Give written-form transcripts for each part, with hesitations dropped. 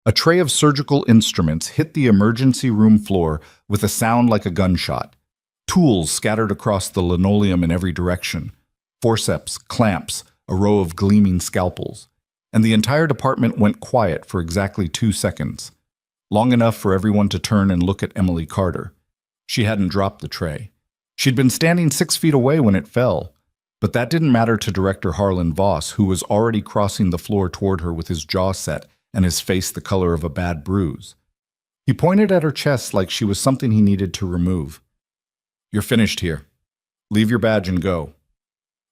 A tray of surgical instruments hit the emergency room floor with a sound like a gunshot. Tools scattered across the linoleum in every direction. Forceps, clamps, a row of gleaming scalpels. And the entire department went quiet for exactly 2 seconds. Long enough for everyone to turn and look at Emily Carter. She hadn't dropped the tray. She'd been standing 6 feet away when it fell. But that didn't matter to Director Harlan Voss, who was already crossing the floor toward her with his jaw set and his face the color of a bad bruise. He pointed at her chest like she was something he needed to remove. "You're finished here. Leave your badge and go."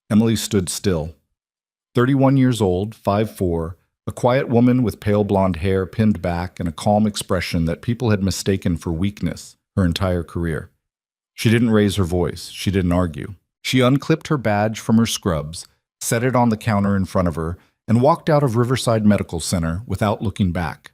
Emily stood still. 31 years old, 5'4", a quiet woman with pale blonde hair pinned back and a calm expression that people had mistaken for weakness her entire career. She didn't raise her voice. She didn't argue. She unclipped her badge from her scrubs, set it on the counter in front of her, and walked out of Riverside Medical Center without looking back.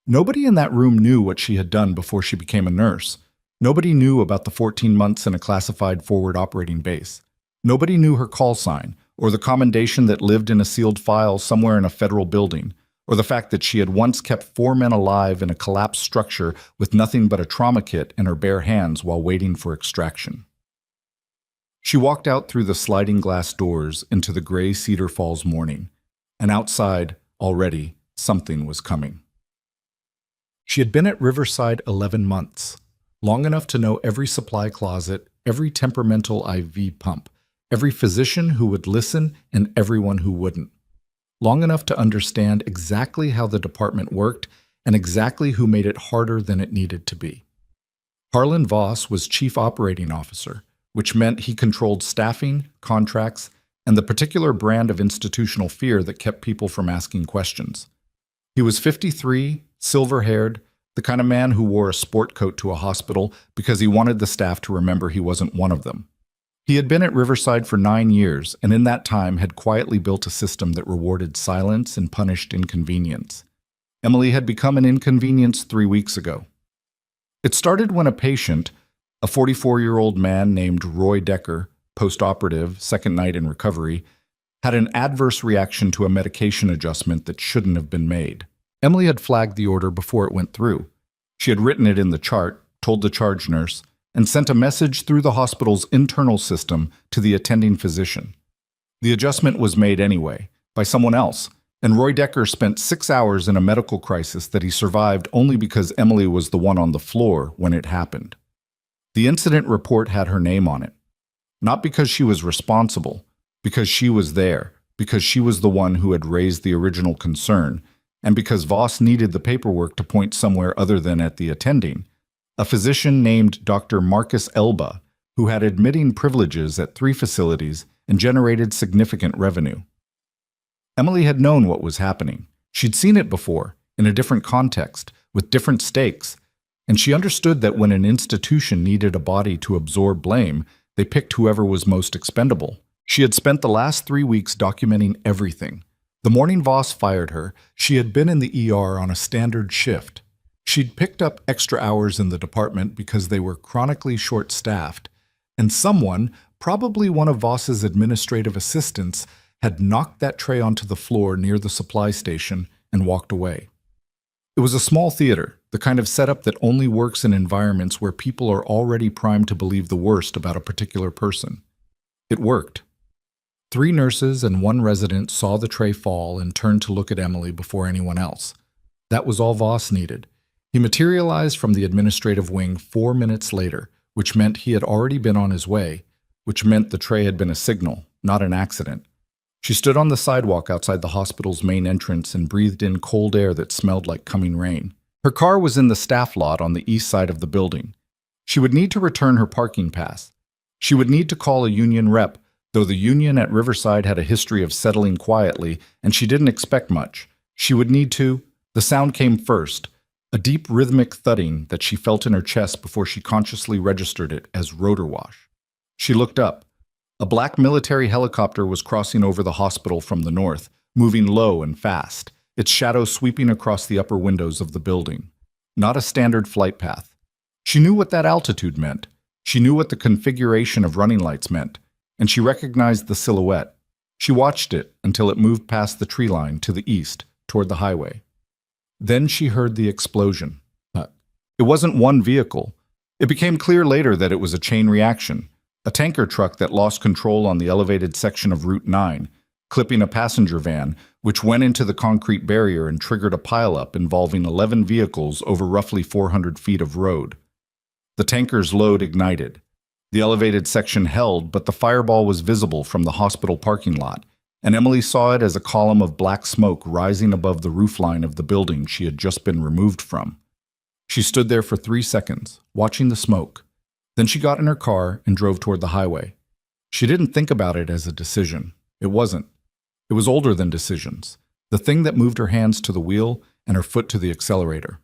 Nobody in that room knew what she had done before she became a nurse. Nobody knew about the 14 months in a classified forward operating base. Nobody knew her call sign, or the commendation that lived in a sealed file somewhere in a federal building, or the fact that she had once kept 4 men alive in a collapsed structure with nothing but a trauma kit in her bare hands while waiting for extraction. She walked out through the sliding glass doors into the gray Cedar Falls morning, and outside, already, something was coming. She had been at Riverside 11 months, long enough to know every supply closet, every temperamental IV pump, every physician who would listen and everyone who wouldn't. Long enough to understand exactly how the department worked and exactly who made it harder than it needed to be. Harlan Voss was Chief Operating Officer, which meant he controlled staffing, contracts, and the particular brand of institutional fear that kept people from asking questions. He was 53, silver-haired, the kind of man who wore a sport coat to a hospital because he wanted the staff to remember he wasn't one of them. He had been at Riverside for 9 years, and in that time had quietly built a system that rewarded silence and punished inconvenience. Emily had become an inconvenience 3 weeks ago. It started when a patient, a 44-year-old man named Roy Decker, post-operative, second night in recovery, had an adverse reaction to a medication adjustment that shouldn't have been made. Emily had flagged the order before it went through. She had written it in the chart, told the charge nurse, and sent a message through the hospital's internal system to the attending physician. The adjustment was made anyway, by someone else, and Roy Decker spent 6 hours in a medical crisis that he survived only because Emily was the one on the floor when it happened. The incident report had her name on it. Not because she was responsible, because she was there, because she was the one who had raised the original concern, and because Voss needed the paperwork to point somewhere other than at the attending, a physician named Dr. Marcus Elba, who had admitting privileges at 3 facilities and generated significant revenue. Emily had known what was happening. She'd seen it before, in a different context, with different stakes, and she understood that when an institution needed a body to absorb blame, they picked whoever was most expendable. She had spent the last 3 weeks documenting everything. The morning Voss fired her, she had been in the ER on a standard shift. She'd picked up extra hours in the department because they were chronically short-staffed, and someone, probably one of Voss's administrative assistants, had knocked that tray onto the floor near the supply station and walked away. It was a small theater, the kind of setup that only works in environments where people are already primed to believe the worst about a particular person. It worked. 3 nurses and 1 resident saw the tray fall and turned to look at Emily before anyone else. That was all Voss needed. He materialized from the administrative wing 4 minutes later, which meant he had already been on his way, which meant the tray had been a signal, not an accident. She stood on the sidewalk outside the hospital's main entrance and breathed in cold air that smelled like coming rain. Her car was in the staff lot on the east side of the building. She would need to return her parking pass. She would need to call a union rep, though the union at Riverside had a history of settling quietly, and she didn't expect much. She would need to. The sound came first, a deep rhythmic thudding that she felt in her chest before she consciously registered it as rotor wash. She looked up. A black military helicopter was crossing over the hospital from the north, moving low and fast, its shadow sweeping across the upper windows of the building. Not a standard flight path. She knew what that altitude meant. She knew what the configuration of running lights meant, and she recognized the silhouette. She watched it until it moved past the tree line to the east, toward the highway. Then she heard the explosion. It wasn't one vehicle. It became clear later that it was a chain reaction, a tanker truck that lost control on the elevated section of Route 9, clipping a passenger van, which went into the concrete barrier and triggered a pileup involving 11 vehicles over roughly 400 feet of road. The tanker's load ignited. The elevated section held, but the fireball was visible from the hospital parking lot, and Emily saw it as a column of black smoke rising above the roofline of the building she had just been removed from. She stood there for 3 seconds, watching the smoke. Then she got in her car and drove toward the highway. She didn't think about it as a decision. It wasn't. It was older than decisions, the thing that moved her hands to the wheel and her foot to the accelerator.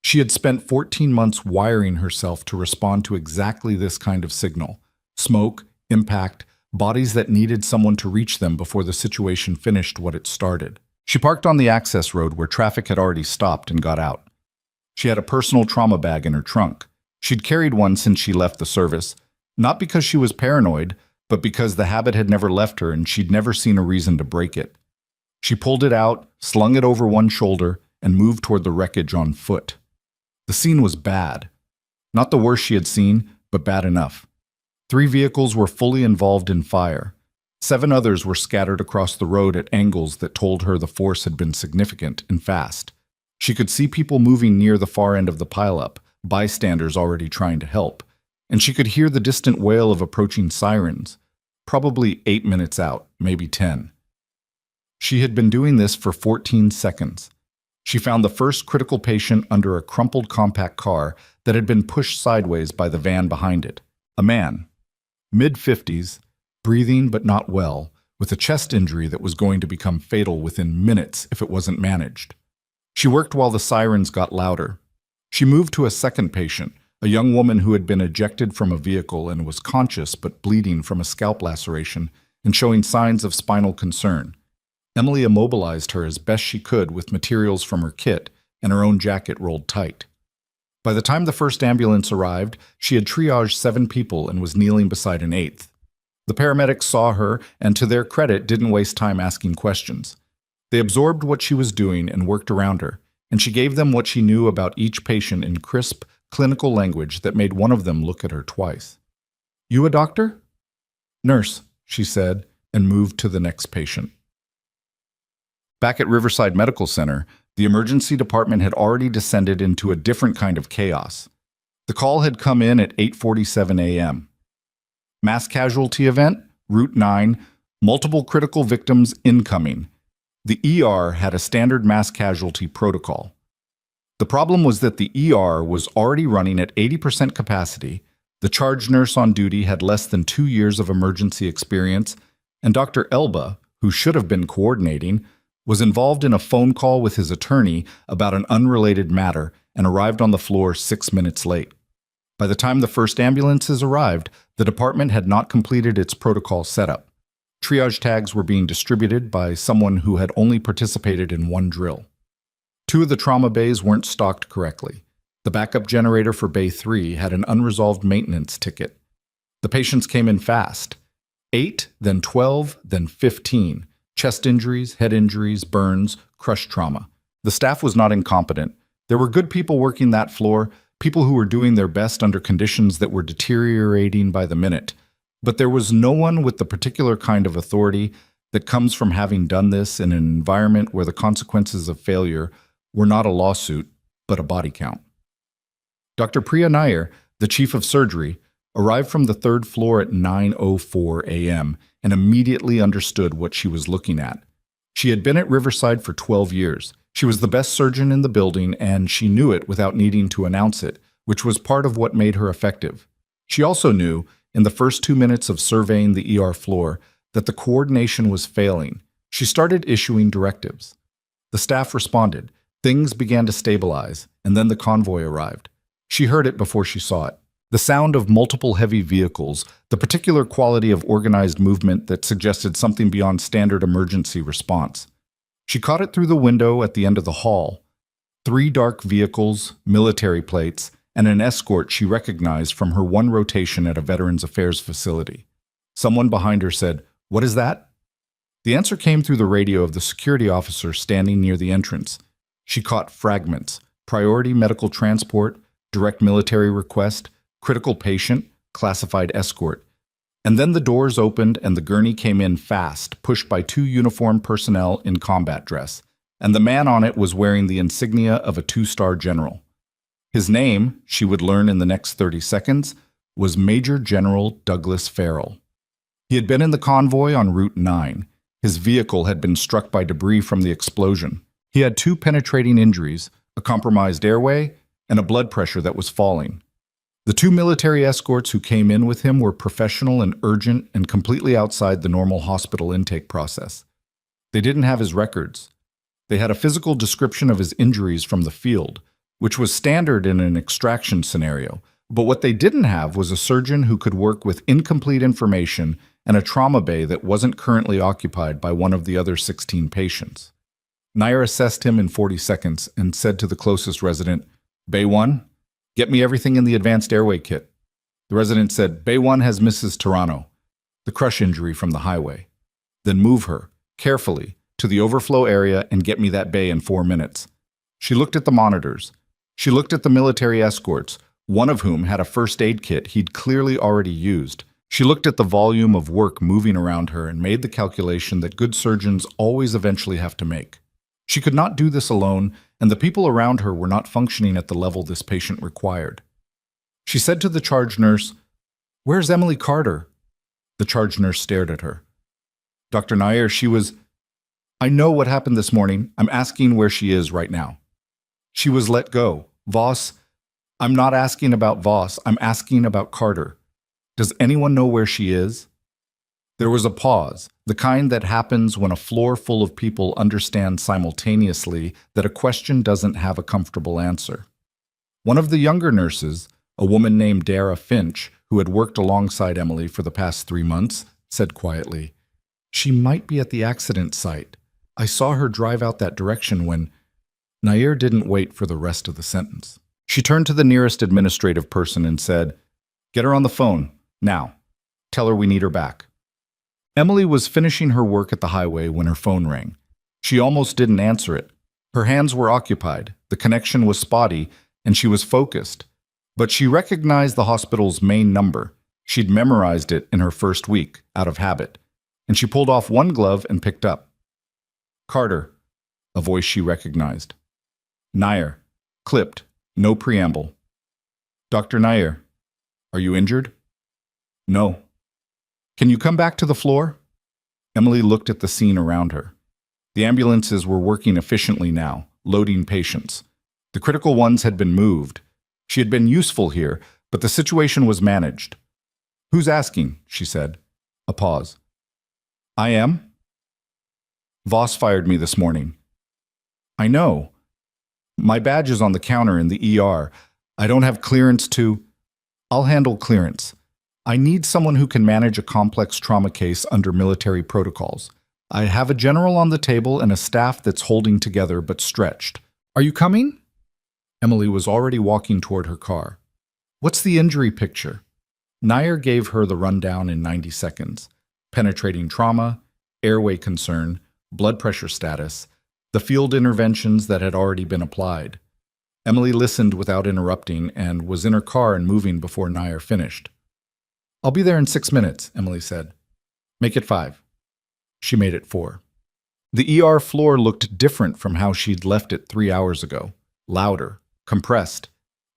She had spent 14 months wiring herself to respond to exactly this kind of signal: smoke, impact, bodies that needed someone to reach them before the situation finished what it started. She parked on the access road where traffic had already stopped and got out. She had a personal trauma bag in her trunk. She'd carried one since she left the service, not because she was paranoid, but because the habit had never left her and she'd never seen a reason to break it. She pulled it out, slung it over one shoulder, and moved toward the wreckage on foot. The scene was bad. Not the worst she had seen, but bad enough. 3 vehicles were fully involved in fire. 7 others were scattered across the road at angles that told her the force had been significant and fast. She could see people moving near the far end of the pileup, bystanders already trying to help, and she could hear the distant wail of approaching sirens, probably 8 minutes out, maybe 10. She had been doing this for 14 seconds. She found the first critical patient under a crumpled compact car that had been pushed sideways by the van behind it. A man, mid-50s, breathing but not well, with a chest injury that was going to become fatal within minutes if it wasn't managed. She worked while the sirens got louder. She moved to a second patient, a young woman who had been ejected from a vehicle and was conscious but bleeding from a scalp laceration and showing signs of spinal concern. Emily immobilized her as best she could with materials from her kit and her own jacket rolled tight. By the time the first ambulance arrived, she had triaged 7 people and was kneeling beside an 8th. The paramedics saw her and, to their credit, didn't waste time asking questions. They absorbed what she was doing and worked around her, and she gave them what she knew about each patient in crisp, clinical language that made one of them look at her twice. "You a doctor?" "Nurse," she said, and moved to the next patient. Back at Riverside Medical Center, the emergency department had already descended into a different kind of chaos. The call had come in at 8:47 a.m. Mass casualty event, Route 9, multiple critical victims incoming. The ER had a standard mass casualty protocol. The problem was that the ER was already running at 80% capacity, the charge nurse on duty had less than 2 years of emergency experience, and Dr. Elba, who should have been coordinating, was involved in a phone call with his attorney about an unrelated matter and arrived on the floor 6 minutes late. By the time the first ambulances arrived, the department had not completed its protocol setup. Triage tags were being distributed by someone who had only participated in one drill. 2 of the trauma bays weren't stocked correctly. The backup generator for Bay 3 had an unresolved maintenance ticket. The patients came in fast. 8, then 12, then 15. Chest injuries, head injuries, burns, crush trauma. The staff was not incompetent. There were good people working that floor, people who were doing their best under conditions that were deteriorating by the minute. But there was no one with the particular kind of authority that comes from having done this in an environment where the consequences of failure were not a lawsuit, but a body count. Dr. Priya Nair, the chief of surgery, arrived from the 3rd floor at 9:04 a.m. and immediately understood what she was looking at. She had been at Riverside for 12 years. She was the best surgeon in the building, and she knew it without needing to announce it, which was part of what made her effective. She also knew, in the first 2 minutes of surveying the ER floor, that the coordination was failing. She started issuing directives. The staff responded. Things began to stabilize, and then the convoy arrived. She heard it before she saw it. The sound of multiple heavy vehicles, the particular quality of organized movement that suggested something beyond standard emergency response. She caught it through the window at the end of the hall. 3 dark vehicles, military plates, and an escort she recognized from her one rotation at a Veterans Affairs facility. Someone behind her said, "What is that?" The answer came through the radio of the security officer standing near the entrance. She caught fragments: priority medical transport, direct military request, critical patient, classified escort. And then the doors opened and the gurney came in fast, pushed by two uniformed personnel in combat dress. And the man on it was wearing the insignia of a two-star general. His name, she would learn in the next 30 seconds, was Major General Douglas Farrell. He had been in the convoy on Route 9. His vehicle had been struck by debris from the explosion. He had two penetrating injuries, a compromised airway, and a blood pressure that was falling. The two military escorts who came in with him were professional and urgent and completely outside the normal hospital intake process. They didn't have his records. They had a physical description of his injuries from the field, which was standard in an extraction scenario. But what they didn't have was a surgeon who could work with incomplete information and a trauma bay that wasn't currently occupied by one of the other 16 patients. Nair assessed him in 40 seconds and said to the closest resident, "Bay 1, get me everything in the advanced airway kit." The resident said, "Bay 1 has Mrs. Toronto, the crush injury from the highway. Then move her, carefully, to the overflow area and get me that bay in 4 minutes." She looked at the monitors. She looked at the military escorts, one of whom had a first aid kit he'd clearly already used. She looked at the volume of work moving around her and made the calculation that good surgeons always eventually have to make. She could not do this alone, and the people around her were not functioning at the level this patient required. She said to the charge nurse, "Where's Emily Carter?" The charge nurse stared at her. "Dr. Nair, she was—" "I know what happened this morning. I'm asking where she is right now." "She was let go. Voss—" "I'm not asking about Voss. I'm asking about Carter. Does anyone know where she is?" There was a pause, the kind that happens when a floor full of people understand simultaneously that a question doesn't have a comfortable answer. One of the younger nurses, a woman named Dara Finch, who had worked alongside Emily for the past 3 months, said quietly, "She might be at the accident site. I saw her drive out that direction when—" Nair didn't wait for the rest of the sentence. She turned to the nearest administrative person and said, "Get her on the phone, now. Tell her we need her back." Emily was finishing her work at the highway when her phone rang. She almost didn't answer it. Her hands were occupied, the connection was spotty, and she was focused. But she recognized the hospital's main number. She'd memorized it in her first week, out of habit. And she pulled off one glove and picked up. "Carter," a voice she recognized. "Nair," clipped, no preamble. "Dr. Nair, are you injured?" "No." "Can you come back to the floor?" Emily looked at the scene around her. The ambulances were working efficiently now, loading patients. The critical ones had been moved. She had been useful here, but the situation was managed. "Who's asking?" she said. A pause. "I am." "Voss fired me this morning." "I know. My badge is on the counter in the ER. I don't have clearance to—" "I'll handle clearance. I need someone who can manage a complex trauma case under military protocols. I have a general on the table and a staff that's holding together but stretched. Are you coming?" Emily was already walking toward her car. "What's the injury picture?" Nair gave her the rundown in 90 seconds. Penetrating trauma, airway concern, blood pressure status, the field interventions that had already been applied. Emily listened without interrupting and was in her car and moving before Nair finished. "I'll be there in 6 minutes," Emily said. "Make it 5. She made it 4. The ER floor looked different from how she'd left it 3 hours ago. Louder, compressed,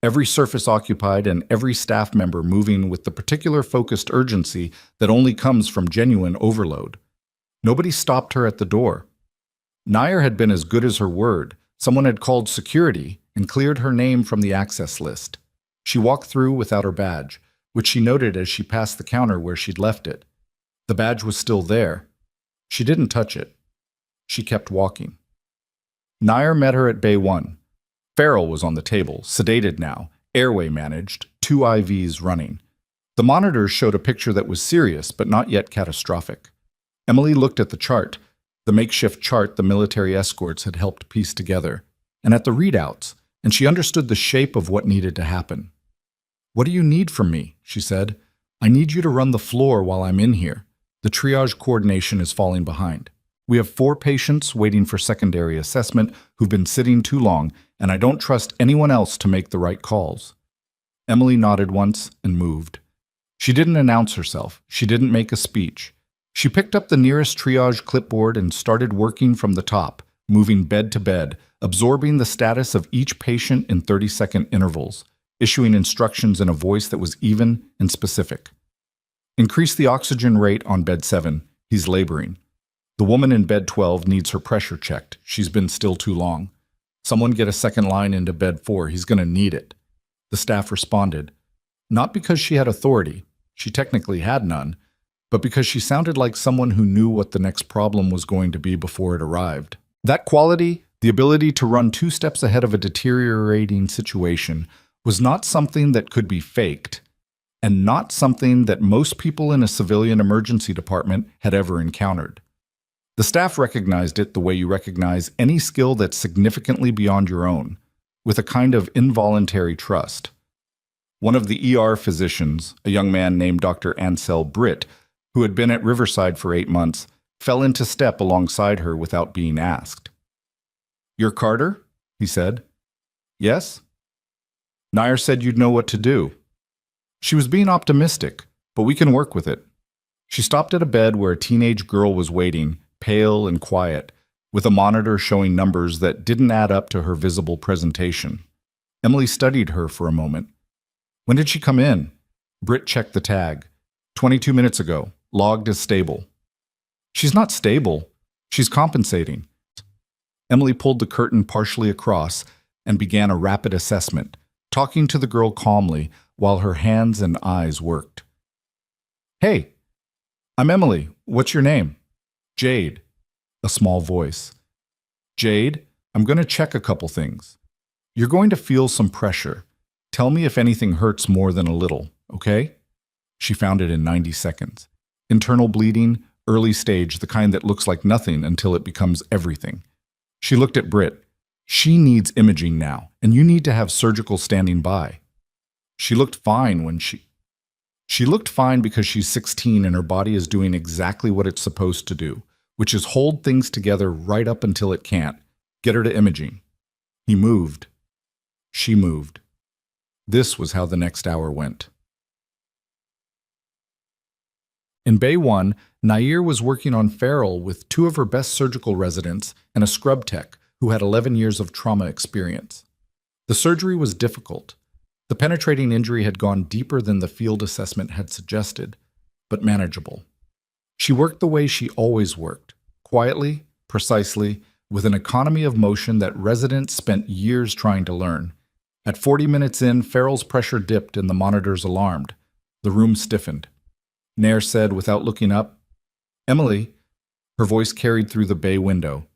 every surface occupied and every staff member moving with the particular focused urgency that only comes from genuine overload. Nobody stopped her at the door. Nair had been as good as her word. Someone had called security and cleared her name from the access list. She walked through without her badge, which she noted as she passed the counter where she'd left it. The badge was still there. She didn't touch it. She kept walking. Nair met her at Bay 1. Farrell was on the table, sedated now, airway managed, 2 IVs running. The monitors showed a picture that was serious but not yet catastrophic. Emily looked at the chart, the makeshift chart the military escorts had helped piece together, and at the readouts, and she understood the shape of what needed to happen. "What do you need from me?" she said. "I need you to run the floor while I'm in here. The triage coordination is falling behind." We have 4 patients waiting for secondary assessment who've been sitting too long, and I don't trust anyone else to make the right calls." Emily nodded once and moved. She didn't announce herself. She didn't make a speech. She picked up the nearest triage clipboard and started working from the top, moving bed to bed, absorbing the status of each patient in 30-second intervals, issuing instructions in a voice that was even and specific. "Increase the oxygen rate on bed 7. He's laboring. The woman in bed 12 needs her pressure checked. She's been still too long. Someone get a second line into bed 4. He's going to need it." The staff responded, not because she had authority, she technically had none, but because she sounded like someone who knew what the next problem was going to be before it arrived. That quality, the ability to run 2 steps ahead of a deteriorating situation, was not something that could be faked, and not something that most people in a civilian emergency department had ever encountered. The staff recognized it the way you recognize any skill that's significantly beyond your own, with a kind of involuntary trust. One of the ER physicians, a young man named Dr. Ansel Britt, who had been at Riverside for 8 months, fell into step alongside her without being asked. "You're Carter?" he said. "Yes?" "Nair said you'd know what to do." She was being optimistic, but we can work with it. She stopped at a bed where a teenage girl was waiting, pale and quiet, with a monitor showing numbers that didn't add up to her visible presentation. Emily studied her for a moment. "When did she come in?" Britt checked the tag. 22 minutes ago, logged as stable." "She's not stable. She's compensating." Emily pulled the curtain partially across and began a rapid assessment, talking to the girl calmly while her hands and eyes worked. "Hey, I'm Emily. What's your name?" "Jade." A small voice. "Jade, I'm going to check a couple things. You're going to feel some pressure. Tell me if anything hurts more than a little, okay?" She found it in 90 seconds. Internal bleeding, early stage, the kind that looks like nothing until it becomes everything. She looked at Britt. "She needs imaging now, and you need to have surgical standing by." She looked fine because she's 16 and her body is doing exactly what it's supposed to do, which is hold things together right up until it can't. Get her to imaging. He moved. She moved. This was how the next hour went. In Bay 1, Nair was working on Farrell with 2 of her best surgical residents and a scrub tech who had 11 years of trauma experience. The surgery was difficult. The penetrating injury had gone deeper than the field assessment had suggested, but manageable. She worked the way she always worked, quietly, precisely, with an economy of motion that residents spent years trying to learn. At 40 minutes in, Farrell's pressure dipped and the monitors alarmed. The room stiffened. Nair said without looking up, "Emily." Her voice carried through the bay window.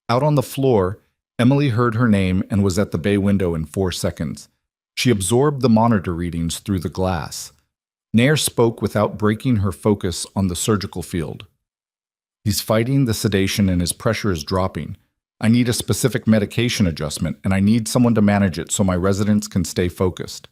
Out on the floor, Emily heard her name and was at the bay window in 4 seconds. She absorbed the monitor readings through the glass. Nair spoke without breaking her focus on the surgical field. "He's fighting the sedation and his pressure is dropping. I need a specific medication adjustment, and I need someone to manage it so my residents can stay focused."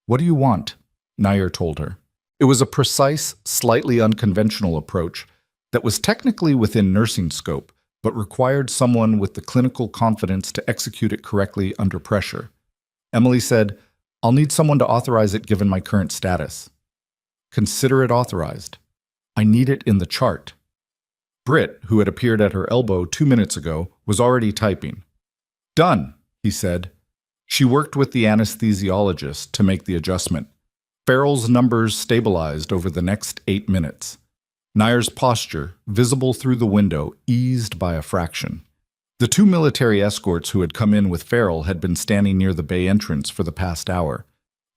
"What do you want?" Nair told her. It was a precise, slightly unconventional approach that was technically within nursing scope, but required someone with the clinical confidence to execute it correctly under pressure. Emily said, "I'll need someone to authorize it given my current status." "Consider it authorized. I need it in the chart." Britt, who had appeared at her elbow 2 minutes ago, was already typing. "Done," he said. She worked with the anesthesiologist to make the adjustment. Farrell's numbers stabilized over the next 8 minutes. Nair's posture, visible through the window, eased by a fraction. The 2 military escorts who had come in with Farrell had been standing near the bay entrance for the past hour.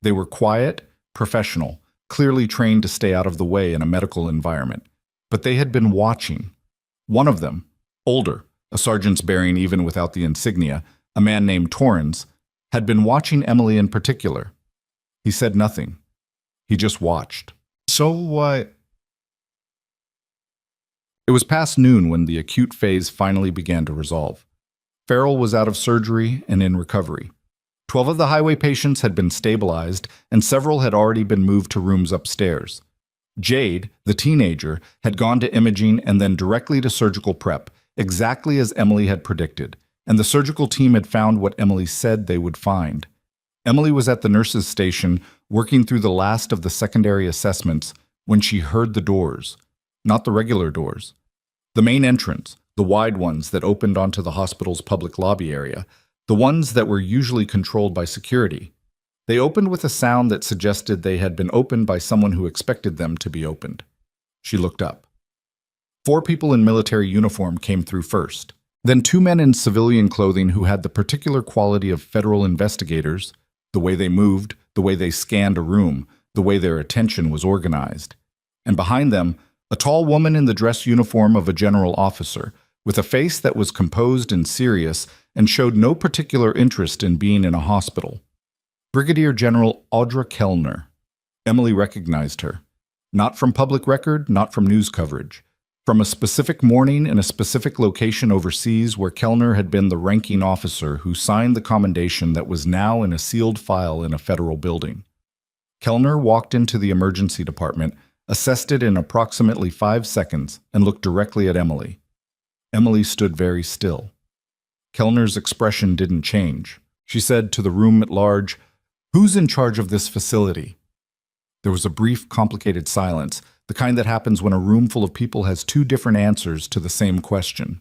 They were quiet, professional, clearly trained to stay out of the way in a medical environment. But they had been watching. One of them, older, a sergeant's bearing even without the insignia, a man named Torrens, had been watching Emily in particular. He said nothing. He just watched. "So what?" It was past noon when the acute phase finally began to resolve. Farrell was out of surgery and in recovery. 12 of the highway patients had been stabilized, and several had already been moved to rooms upstairs. Jade, the teenager, had gone to imaging and then directly to surgical prep, exactly as Emily had predicted, and the surgical team had found what Emily said they would find. Emily was at the nurse's station, working through the last of the secondary assessments, when she heard the doors. Not the regular doors. The main entrance, the wide ones that opened onto the hospital's public lobby area, the ones that were usually controlled by security. They opened with a sound that suggested they had been opened by someone who expected them to be opened. She looked up. 4 people in military uniform came through first. Then 2 men in civilian clothing who had the particular quality of federal investigators, the way they moved, the way they scanned a room, the way their attention was organized. And behind them, a tall woman in the dress uniform of a general officer, with a face that was composed and serious and showed no particular interest in being in a hospital. Brigadier General Audra Kellner. Emily recognized her. Not from public record, not from news coverage. From a specific morning in a specific location overseas where Kellner had been the ranking officer who signed the commendation that was now in a sealed file in a federal building. Kellner walked into the emergency department, assessed it in approximately 5 seconds, and looked directly at Emily. Emily stood very still. Kellner's expression didn't change. She said to the room at large, "Who's in charge of this facility?" There was a brief, complicated silence, the kind that happens when a room full of people has 2 different answers to the same question.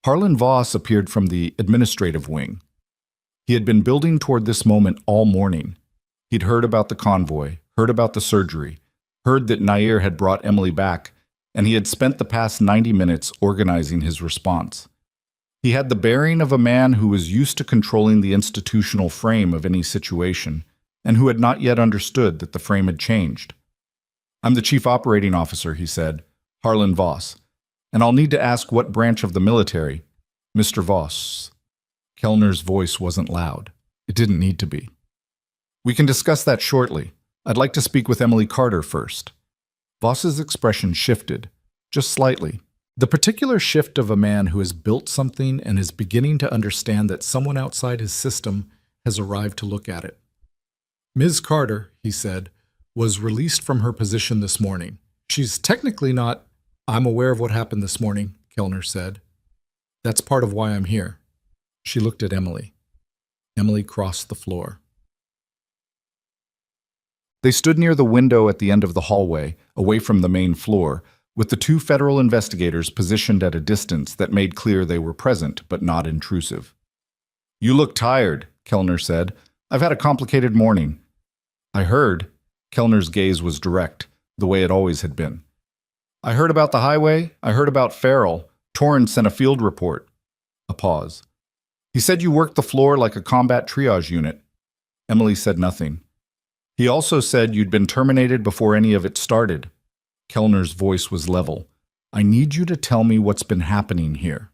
Harlan Voss appeared from the administrative wing. He had been building toward this moment all morning. He'd heard about the convoy, heard about the surgery, heard that Nair had brought Emily back, and he had spent the past 90 minutes organizing his response. He had the bearing of a man who was used to controlling the institutional frame of any situation, and who had not yet understood that the frame had changed. "I'm the chief operating officer," he said, "Harlan Voss, and I'll need to ask what branch of the military." "Mr. Voss." Kellner's voice wasn't loud. It didn't need to be. "We can discuss that shortly. I'd like to speak with Emily Carter first." Voss's expression shifted, just slightly. The particular shift of a man who has built something and is beginning to understand that someone outside his system has arrived to look at it. "Ms. Carter," he said, "was released from her position this morning. She's technically not—" "I'm aware of what happened this morning," Kellner said. "That's part of why I'm here." She looked at Emily. Emily crossed the floor. They stood near the window at the end of the hallway, away from the main floor, with the 2 federal investigators positioned at a distance that made clear they were present but not intrusive. "You look tired," Kellner said. "I've had a complicated morning." "I heard." Kellner's gaze was direct, the way it always had been. "I heard about the highway. I heard about Farrell. Torrance sent a field report." A pause. "He said you worked the floor like a combat triage unit." Emily said nothing. "He also said you'd been terminated before any of it started." Kellner's voice was level. "I need you to tell me what's been happening here."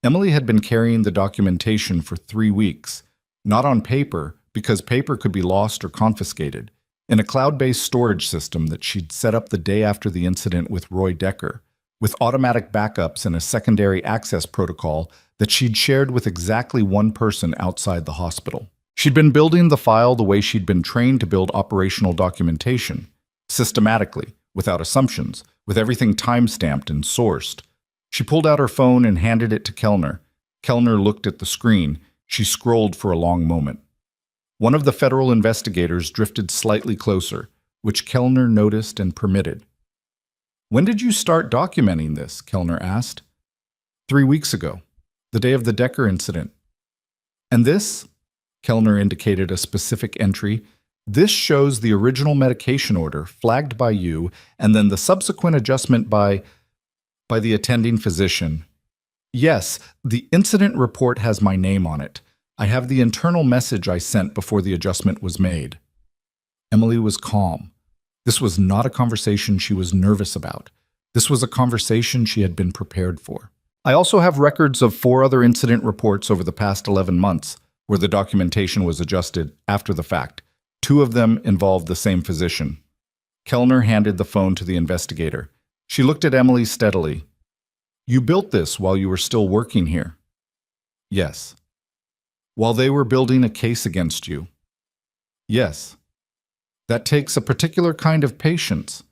Emily had been carrying the documentation for 3 weeks, not on paper, because paper could be lost or confiscated, in a cloud-based storage system that she'd set up the day after the incident with Roy Decker, with automatic backups and a secondary access protocol that she'd shared with exactly 1 person outside the hospital. She'd been building the file the way she'd been trained to build operational documentation, systematically, without assumptions, with everything time-stamped and sourced. She pulled out her phone and handed it to Kellner. Kellner looked at the screen. She scrolled for a long moment. One of the federal investigators drifted slightly closer, which Kellner noticed and permitted. "When did you start documenting this?" Kellner asked. 3 weeks ago, the day of the Decker incident." "And this?" Kellner indicated a specific entry. "This shows the original medication order, flagged by you, and then the subsequent adjustment by the attending physician." "Yes, the incident report has my name on it. I have the internal message I sent before the adjustment was made." Emily was calm. This was not a conversation she was nervous about. This was a conversation she had been prepared for. "I also have records of 4 other incident reports over the past 11 months, where the documentation was adjusted after the fact. 2 of them involved the same physician." Kellner handed the phone to the investigator. She looked at Emily steadily. "You built this while you were still working here?" "Yes." "While they were building a case against you?" "Yes." That takes a particular kind of patience.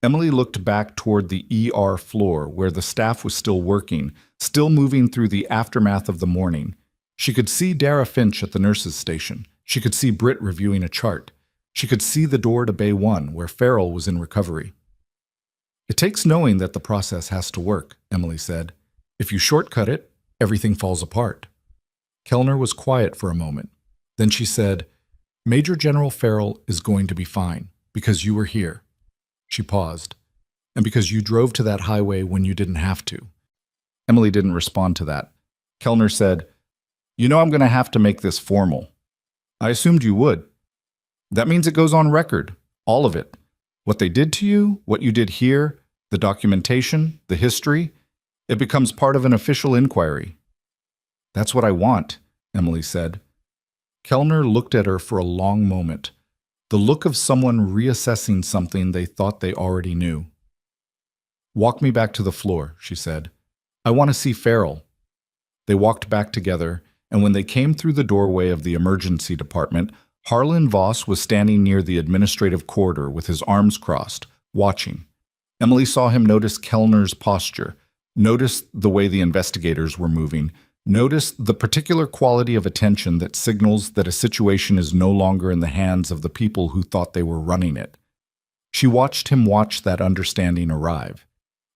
Emily looked back toward the ER floor where the staff was still working, still moving through the aftermath of the morning. She could see Dara Finch at the nurse's station. She could see Britt reviewing a chart. She could see the door to Bay 1 where Farrell was in recovery. It takes knowing that the process has to work, Emily said. If you shortcut it, everything falls apart. Kellner was quiet for a moment. Then she said, Major General Farrell is going to be fine because you were here. She paused. And because you drove to that highway when you didn't have to. Emily didn't respond to that. Kellner said, You know I'm going to have to make this formal. I assumed you would. That means it goes on record, all of it. What they did to you, what you did here, the documentation, the history, it becomes part of an official inquiry. That's what I want, Emily said. Kellner looked at her for a long moment, the look of someone reassessing something they thought they already knew. Walk me back to the floor, she said. I want to see Farrell. They walked back together, and when they came through the doorway of the emergency department, Harlan Voss was standing near the administrative corridor with his arms crossed, watching. Emily saw him notice Kellner's posture, notice the way the investigators were moving, notice the particular quality of attention that signals that a situation is no longer in the hands of the people who thought they were running it. She watched him watch that understanding arrive.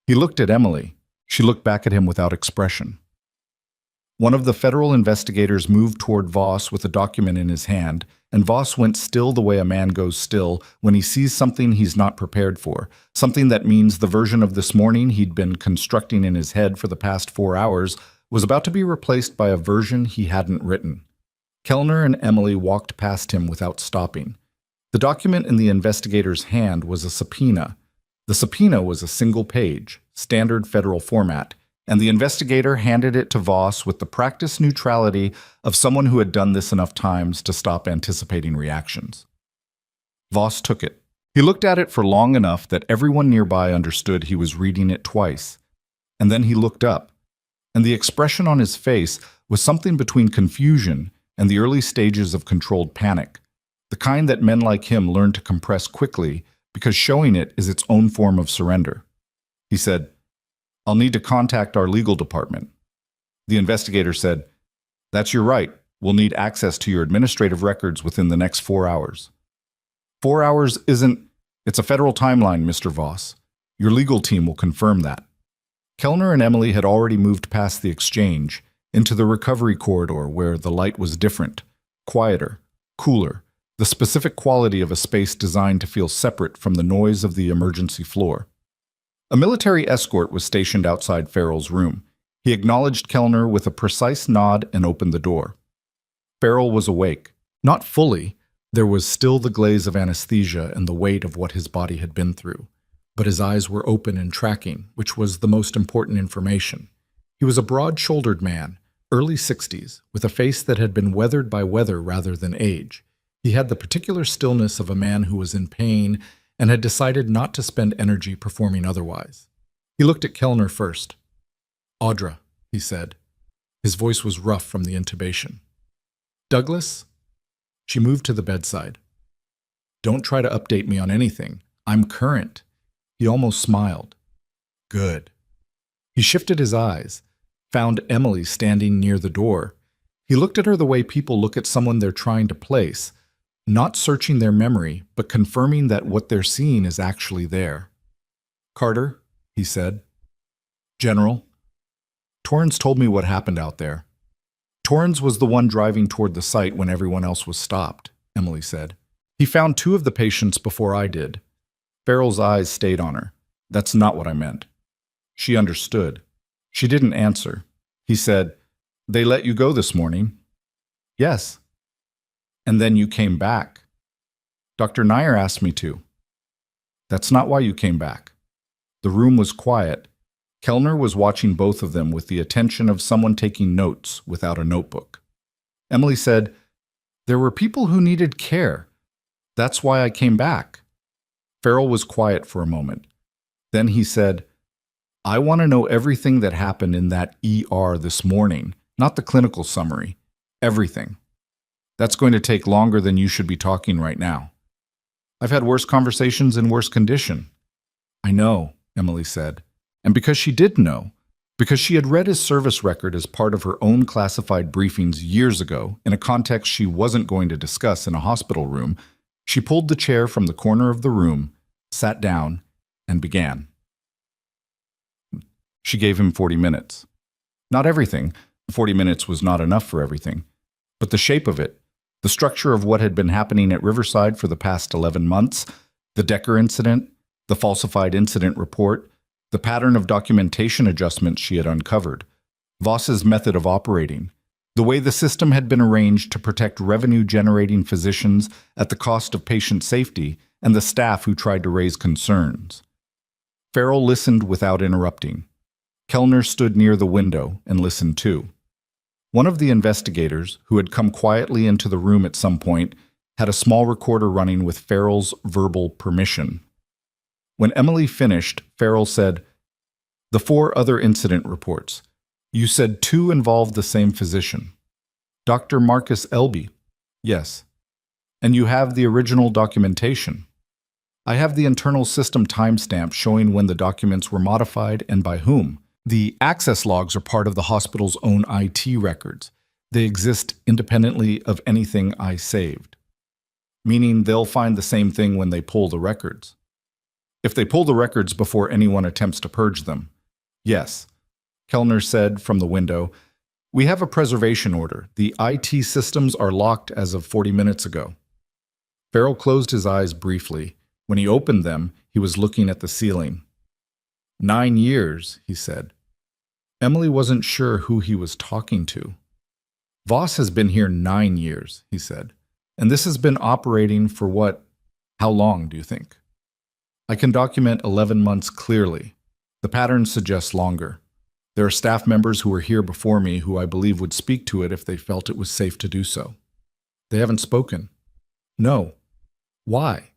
He looked at Emily. She looked back at him without expression. One of the federal investigators moved toward Voss with a document in his hand, and Voss went still the way a man goes still when he sees something he's not prepared for, something that means the version of this morning he'd been constructing in his head for the past 4 hours was about to be replaced by a version he hadn't written. Kellner and Emily walked past him without stopping. The document in the investigator's hand was a subpoena. The subpoena was a single page, standard federal format, and the investigator handed it to Voss with the practiced neutrality of someone who had done this enough times to stop anticipating reactions. Voss took it. He looked at it for long enough that everyone nearby understood he was reading it twice. And then he looked up, and the expression on his face was something between confusion and the early stages of controlled panic, the kind that men like him learn to compress quickly because showing it is its own form of surrender. He said, I'll need to contact our legal department. The investigator said, That's your right. We'll need access to your administrative records within the next 4 hours. 4 hours isn't... It's a federal timeline, Mr. Voss. Your legal team will confirm that. Kellner and Emily had already moved past the exchange into the recovery corridor where the light was different, quieter, cooler, the specific quality of a space designed to feel separate from the noise of the emergency floor. A military escort was stationed outside Farrell's room. He acknowledged Kellner with a precise nod and opened the door. Farrell was awake. Not fully. There was still the glaze of anesthesia and the weight of what his body had been through. But his eyes were open and tracking, which was the most important information. He was a broad-shouldered man, early 60s, with a face that had been weathered by weather rather than age. He had the particular stillness of a man who was in pain and had decided not to spend energy performing otherwise. He looked at Kellner first. Audra, he said. His voice was rough from the intubation. Douglas? She moved to the bedside. Don't try to update me on anything. I'm current. He almost smiled. Good. He shifted his eyes, found Emily standing near the door. He looked at her the way people look at someone they're trying to place, not searching their memory, but confirming that what they're seeing is actually there. Carter, he said. General. Torrance told me what happened out there. Torrance was the one driving toward the site when everyone else was stopped, Emily said. He found 2 of the patients before I did. Farrell's eyes stayed on her. That's not what I meant. She understood. She didn't answer. He said, They let you go this morning. Yes. And then you came back. Dr. Nair asked me to. That's not why you came back. The room was quiet. Kellner was watching both of them with the attention of someone taking notes without a notebook. Emily said, There were people who needed care. That's why I came back. Farrell was quiet for a moment. Then he said, I want to know everything that happened in that ER this morning, not the clinical summary. Everything. That's going to take longer than you should be talking right now. I've had worse conversations in worse condition. I know, Emily said. And because she did know, because she had read his service record as part of her own classified briefings years ago, in a context she wasn't going to discuss in a hospital room, she pulled the chair from the corner of the room, sat down, and began. She gave him 40 minutes. Not everything. 40 minutes was not enough for everything. But the shape of it, the structure of what had been happening at Riverside for the past 11 months, the Decker incident, the falsified incident report, the pattern of documentation adjustments she had uncovered, Voss's method of operating, the way the system had been arranged to protect revenue-generating physicians at the cost of patient safety, and the staff who tried to raise concerns. Farrell listened without interrupting. Kellner stood near the window and listened too. One of the investigators, who had come quietly into the room at some point, had a small recorder running with Farrell's verbal permission. When Emily finished, Farrell said, "The 4 other incident reports. You said 2 involved the same physician. Dr. Marcus Elby." "Yes." "And you have the original documentation." "I have the internal system timestamp showing when the documents were modified and by whom. The access logs are part of the hospital's own IT records. They exist independently of anything I saved." "Meaning they'll find the same thing when they pull the records." "If they pull the records before anyone attempts to purge them." "Yes." Kellner said from the window, "We have a preservation order. The IT systems are locked as of 40 minutes ago." Farrell closed his eyes briefly. When he opened them, he was looking at the ceiling. 9 years, he said. Emily wasn't sure who he was talking to. "Voss has been here 9 years, he said. "And this has been operating for what? How long, do you think?" "I can document 11 months clearly. The pattern suggests longer. There are staff members who were here before me who I believe would speak to it if they felt it was safe to do so." "They haven't spoken." "No." "Why?"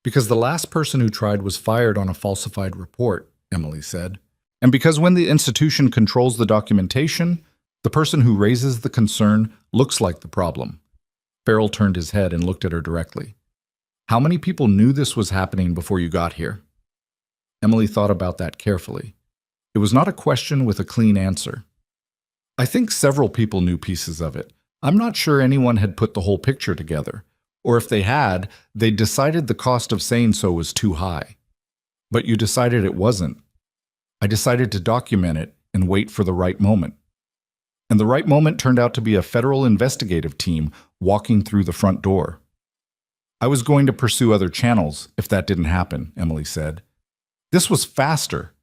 "Because the last person who tried was fired on a falsified report," Emily said. "And because when the institution controls the documentation, the person who raises the concern looks like the problem." Farrell turned his head and looked at her directly. "How many people knew this was happening before you got here?" Emily thought about that carefully. It was not a question with a clean answer. "I think several people knew pieces of it. I'm not sure anyone had put the whole picture together. Or if they had, they decided the cost of saying so was too high. But you decided it wasn't. I decided to document it and wait for the right moment. And the right moment turned out to be a federal investigative team walking through the front door." "I was going to pursue other channels if that didn't happen," Emily said. "This was faster."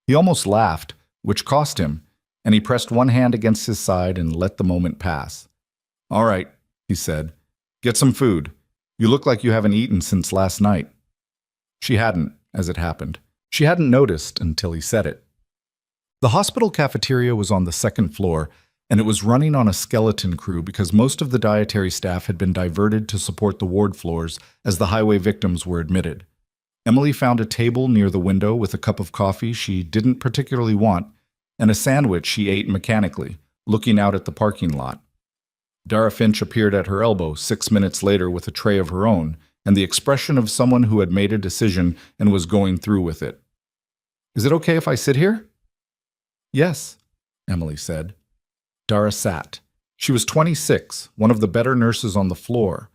He almost laughed, which cost him, and he pressed one hand against his side and let the moment pass. "All right," he said. "Get some food. You look like you haven't eaten since last night." She hadn't, as it happened. She hadn't noticed until he said it. The hospital cafeteria was on the second floor, and it was running on a skeleton crew because most of the dietary staff had been diverted to support the ward floors as the highway victims were admitted. Emily found a table near the window with a cup of coffee she didn't particularly want and a sandwich she ate mechanically, looking out at the parking lot. Dara Finch appeared at her elbow 6 minutes later with a tray of her own and the expression of someone who had made a decision and was going through with it. "Is it okay if I sit here?" "Yes," Emily said. Dara sat. She was 26, one of the better nurses on the floor,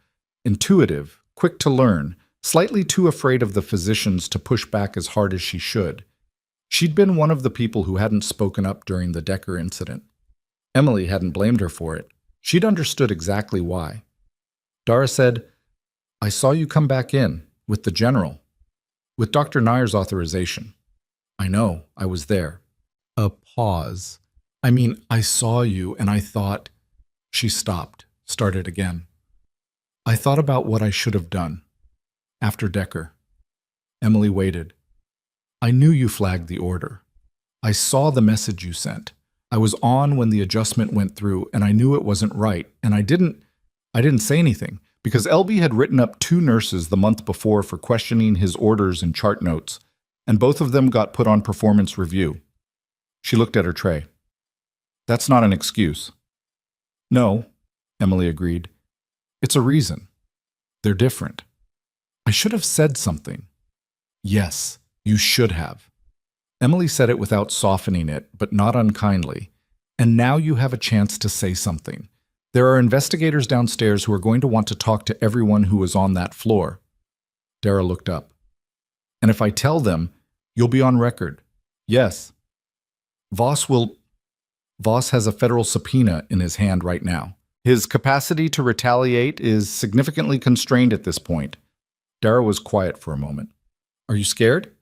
intuitive, quick to learn, slightly too afraid of the physicians to push back as hard as she should. She'd been one of the people who hadn't spoken up during the Decker incident. Emily hadn't blamed her for it. She'd understood exactly why. Dara said, "I saw you come back in, with the general. With Dr. Nayer's authorization." "I know, I was there." A pause. "I mean, I saw you and I thought..." She stopped, started again. "I thought about what I should have done. After Decker." Emily waited. "I knew you flagged the order. I saw the message you sent. I was on when the adjustment went through and I knew it wasn't right, and I didn't say anything because LB had written up 2 nurses the month before for questioning his orders and chart notes, and both of them got put on performance review." She looked at her tray. "That's not an excuse." "No," Emily agreed. "It's a reason. They're different." I should have said something. Yes, you should have. Emily said it without softening it, but not unkindly. And now you have a chance to say something. There are investigators downstairs who are going to want to talk to everyone who was on that floor. Dara looked up. And if I tell them, you'll be on record. Yes. Voss has a federal subpoena in his hand right now. His capacity to retaliate is significantly constrained at this point. Dara was quiet for a moment. Are you scared?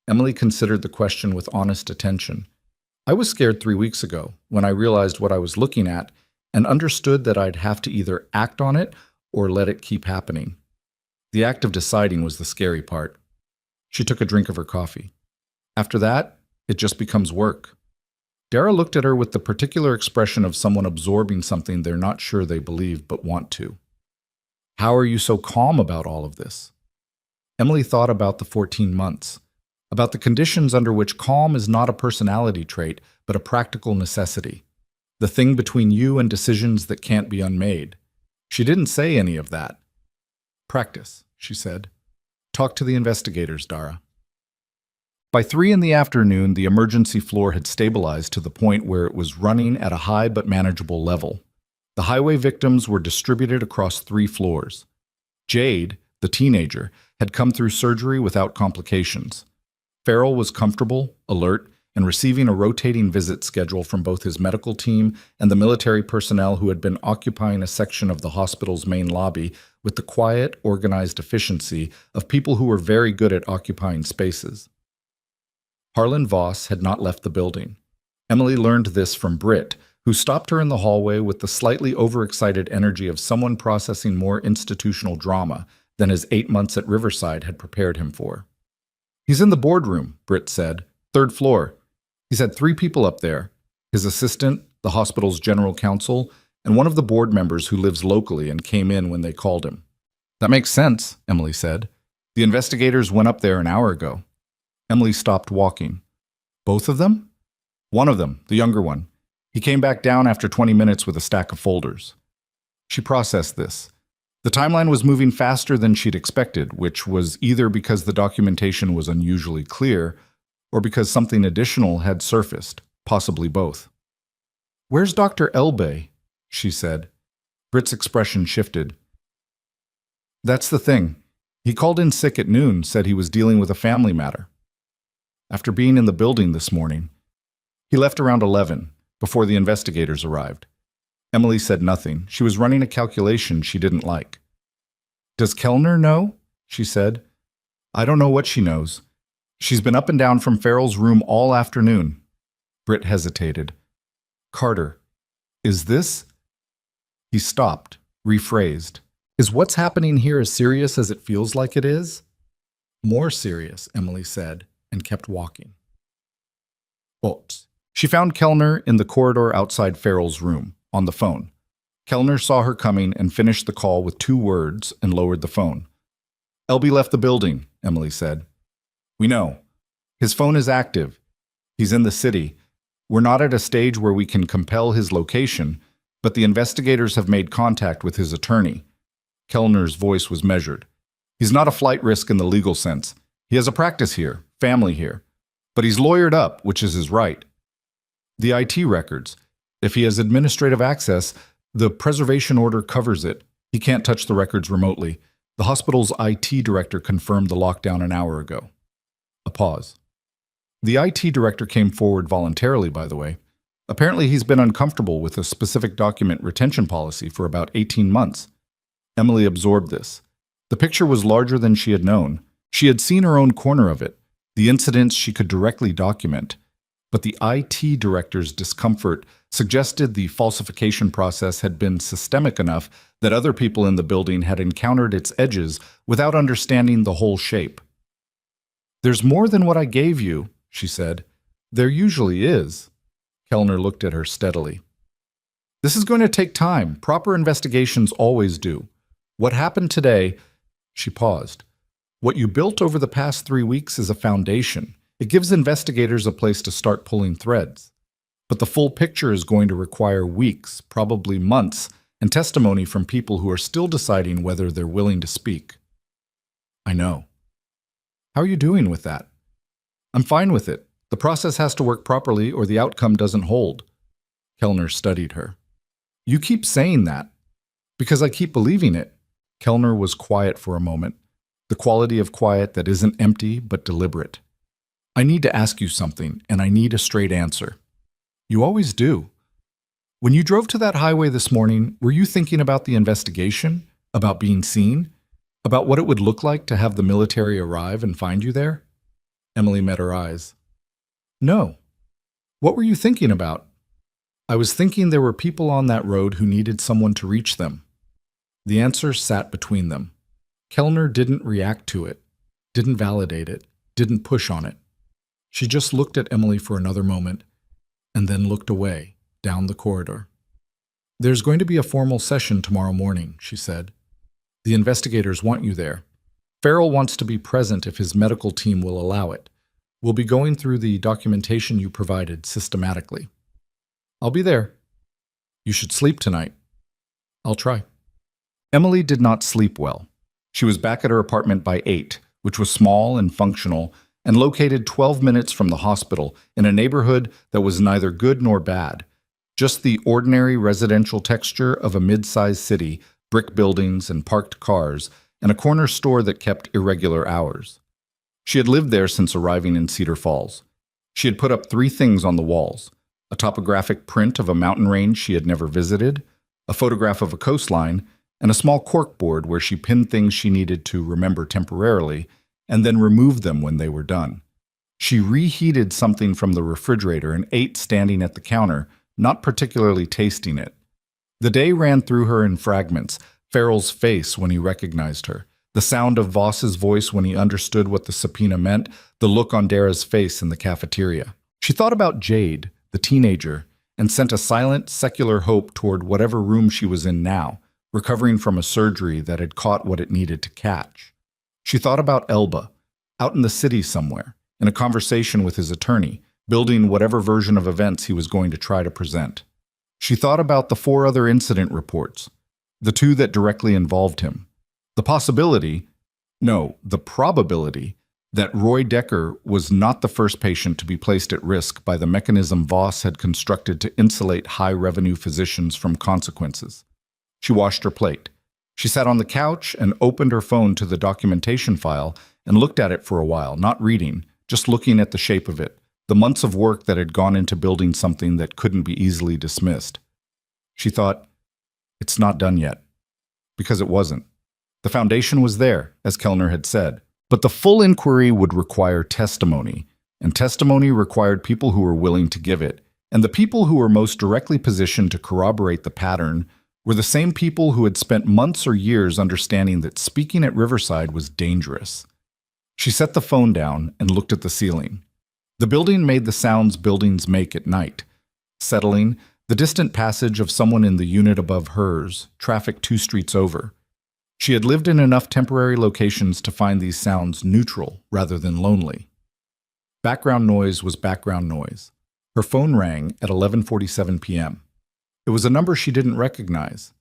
Emily considered the question with honest attention. I was scared 3 weeks ago when I realized what I was looking at and understood that I'd have to either act on it or let it keep happening. The act of deciding was the scary part. She took a drink of her coffee. After that, it just becomes work. Dara looked at her with the particular expression of someone absorbing something they're not sure they believe but want to. How are you so calm about all of this? Emily thought about the 14 months, about the conditions under which calm is not a personality trait, but a practical necessity. The thing between you and decisions that can't be unmade. She didn't say any of that. Practice, she said. Talk to the investigators, Dara. By 3 in the afternoon, the emergency floor had stabilized to the point where it was running at a high but manageable level. The highway victims were distributed across 3 floors. Jade, the teenager, had come through surgery without complications. Farrell was comfortable, alert, and receiving a rotating visit schedule from both his medical team and the military personnel who had been occupying a section of the hospital's main lobby with the quiet, organized efficiency of people who were very good at occupying spaces. Harlan Voss had not left the building. Emily learned this from Britt, who stopped her in the hallway with the slightly overexcited energy of someone processing more institutional drama than his 8 months at Riverside had prepared him for. He's in the boardroom, Britt said. 3rd floor. He's had 3 people up there. His assistant, the hospital's general counsel, and one of the board members who lives locally and came in when they called him. That makes sense, Emily said. The investigators went up there an hour ago. Emily stopped walking. Both of them? One of them, the younger one. He came back down after 20 minutes with a stack of folders. She processed this. The timeline was moving faster than she'd expected, which was either because the documentation was unusually clear or because something additional had surfaced, possibly both. Where's Dr. Elbay? She said. Britt's expression shifted. That's the thing. He called in sick at noon, said he was dealing with a family matter. After being in the building this morning, he left around 11, before the investigators arrived. Emily said nothing. She was running a calculation she didn't like. Does Kellner know? She said. I don't know what she knows. She's been up and down from Farrell's room all afternoon. Britt hesitated. Carter, is this? He stopped, rephrased. Is what's happening here as serious as it feels like it is? More serious, Emily said, and kept walking. She found Kellner in the corridor outside Farrell's room, on the phone. Kellner saw her coming and finished the call with 2 words and lowered the phone. Elby left the building, Emily said. We know. His phone is active. He's in the city. We're not at a stage where we can compel his location, but the investigators have made contact with his attorney. Kellner's voice was measured. He's not a flight risk in the legal sense. He has a practice here, family here. But he's lawyered up, which is his right. The IT records. If he has administrative access, the preservation order covers it. He can't touch the records remotely. The hospital's IT director confirmed the lockdown an hour ago. A pause. The IT director came forward voluntarily, by the way. Apparently he's been uncomfortable with a specific document retention policy for about 18 months. Emily absorbed this. The picture was larger than she had known. She had seen her own corner of it, the incidents she could directly document. But the IT director's discomfort suggested the falsification process had been systemic enough that other people in the building had encountered its edges without understanding the whole shape. There's more than what I gave you, she said. There usually is. Kellner looked at her steadily. This is going to take time. Proper investigations always do. What happened today, she paused. What you built over the past 3 weeks is a foundation. It gives investigators a place to start pulling threads. But the full picture is going to require weeks, probably months, and testimony from people who are still deciding whether they're willing to speak. I know. How are you doing with that? I'm fine with it. The process has to work properly or the outcome doesn't hold. Kellner studied her. You keep saying that. Because I keep believing it. Kellner was quiet for a moment, the quality of quiet that isn't empty but deliberate. I need to ask you something, and I need a straight answer. You always do. When you drove to that highway this morning, were you thinking about the investigation? About being seen? About what it would look like to have the military arrive and find you there? Emily met her eyes. No. What were you thinking about? I was thinking there were people on that road who needed someone to reach them. The answer sat between them. Kellner didn't react to it, didn't validate it, didn't push on it. She just looked at Emily for another moment, and then looked away, down the corridor. There's going to be a formal session tomorrow morning, she said. The investigators want you there. Farrell wants to be present if his medical team will allow it. We'll be going through the documentation you provided systematically. I'll be there. You should sleep tonight. I'll try. Emily did not sleep well. She was back at her apartment by 8, which was small and functional, and located 12 minutes from the hospital in a neighborhood that was neither good nor bad, just the ordinary residential texture of a mid-sized city, brick buildings and parked cars, and a corner store that kept irregular hours. She had lived there since arriving in Cedar Falls. She had put up 3 things on the walls: a topographic print of a mountain range she had never visited, a photograph of a coastline, and a small corkboard where she pinned things she needed to remember temporarily and then removed them when they were done. She reheated something from the refrigerator and ate standing at the counter, not particularly tasting it. The day ran through her in fragments: Farrell's face when he recognized her, the sound of Voss's voice when he understood what the subpoena meant, the look on Dara's face in the cafeteria. She thought about Jade, the teenager, and sent a silent, secular hope toward whatever room she was in now, recovering from a surgery that had caught what it needed to catch. She thought about Elba, out in the city somewhere, in a conversation with his attorney, building whatever version of events he was going to try to present. She thought about the 4 other incident reports, the 2 that directly involved him. The probability that Roy Decker was not the first patient to be placed at risk by the mechanism Voss had constructed to insulate high-revenue physicians from consequences. She washed her plate. She sat on the couch and opened her phone to the documentation file and looked at it for a while, not reading, just looking at the shape of it, the months of work that had gone into building something that couldn't be easily dismissed. She thought, it's not done yet. Because it wasn't. The foundation was there, as Kellner had said, but the full inquiry would require testimony, and testimony required people who were willing to give it, and the people who were most directly positioned to corroborate the pattern were the same people who had spent months or years understanding that speaking at Riverside was dangerous. She set the phone down and looked at the ceiling. The building made the sounds buildings make at night. Settling, the distant passage of someone in the unit above hers, traffic 2 streets over. She had lived in enough temporary locations to find these sounds neutral rather than lonely. Background noise was background noise. Her phone rang at 11:47 p.m. It was a number she didn't recognize.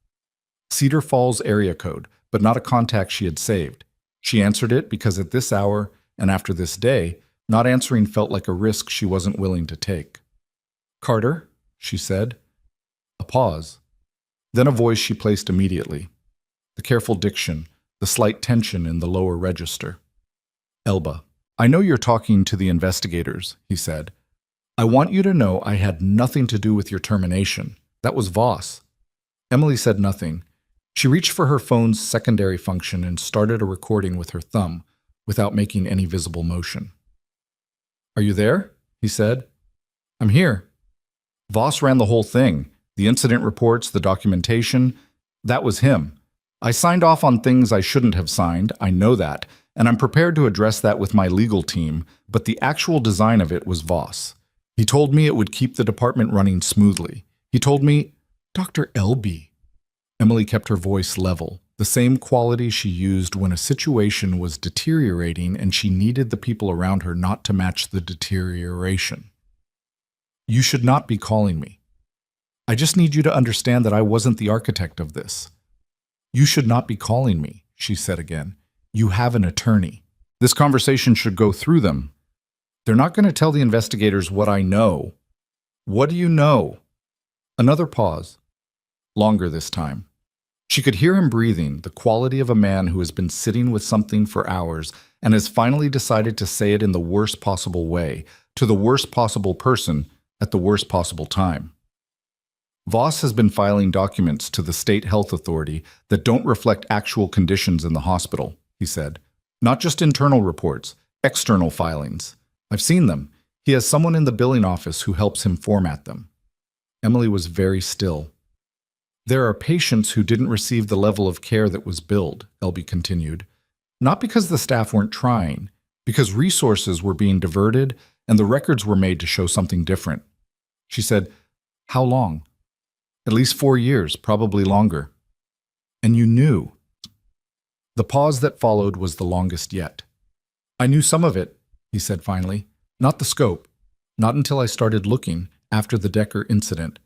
Cedar Falls area code, but not a contact she had saved. She answered it because at this hour, and after this day, not answering felt like a risk she wasn't willing to take. "Carter," she said. A pause. Then a voice she placed immediately. The careful diction, the slight tension in the lower register. "Elba, I know you're talking to the investigators," he said. "I want you to know I had nothing to do with your termination. That was Voss." Emily said nothing. She reached for her phone's secondary function and started a recording with her thumb, without making any visible motion. "Are you there?" he said. "I'm here." Voss ran the whole thing. The incident reports, the documentation. That was him. I signed off on things I shouldn't have signed, I know that, and I'm prepared to address that with my legal team, but the actual design of it was Voss. He told me it would keep the department running smoothly. He told me, "Dr. Elby." Emily kept her voice level, the same quality she used when a situation was deteriorating and she needed the people around her not to match the deterioration. "You should not be calling me. I just need you to understand that I wasn't the architect of this." "You should not be calling me," she said again. You have an attorney. This conversation should go through them. They're not going to tell the investigators what I know. What do you know? Another pause. Longer this time. She could hear him breathing, the quality of a man who has been sitting with something for hours and has finally decided to say it in the worst possible way, to the worst possible person, at the worst possible time. Voss has been filing documents to the state health authority that don't reflect actual conditions in the hospital, he said. Not just internal reports, external filings. I've seen them. He has someone in the billing office who helps him format them. Emily was very still. There are patients who didn't receive the level of care that was billed, Elby continued. Not because the staff weren't trying, because resources were being diverted and the records were made to show something different. She said, "How long?" "At least 4 years, probably longer." "And you knew?" The pause that followed was the longest yet. "I knew some of it," he said finally. "Not the scope. Not until I started looking, after the Decker incident.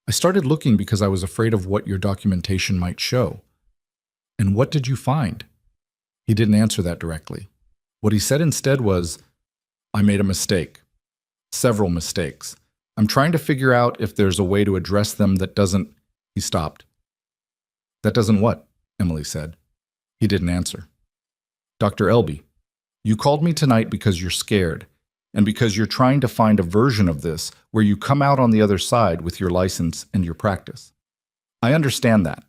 I started looking because I was afraid of what your documentation might show." "And what did you find?" He didn't answer that directly. What he said instead was, "I made a mistake. Several mistakes. I'm trying to figure out if there's a way to address them that doesn't—" He stopped. "That doesn't what?" Emily said. He didn't answer. "Dr. Elby, you called me tonight because you're scared, and because you're trying to find a version of this where you come out on the other side with your license and your practice. I understand that.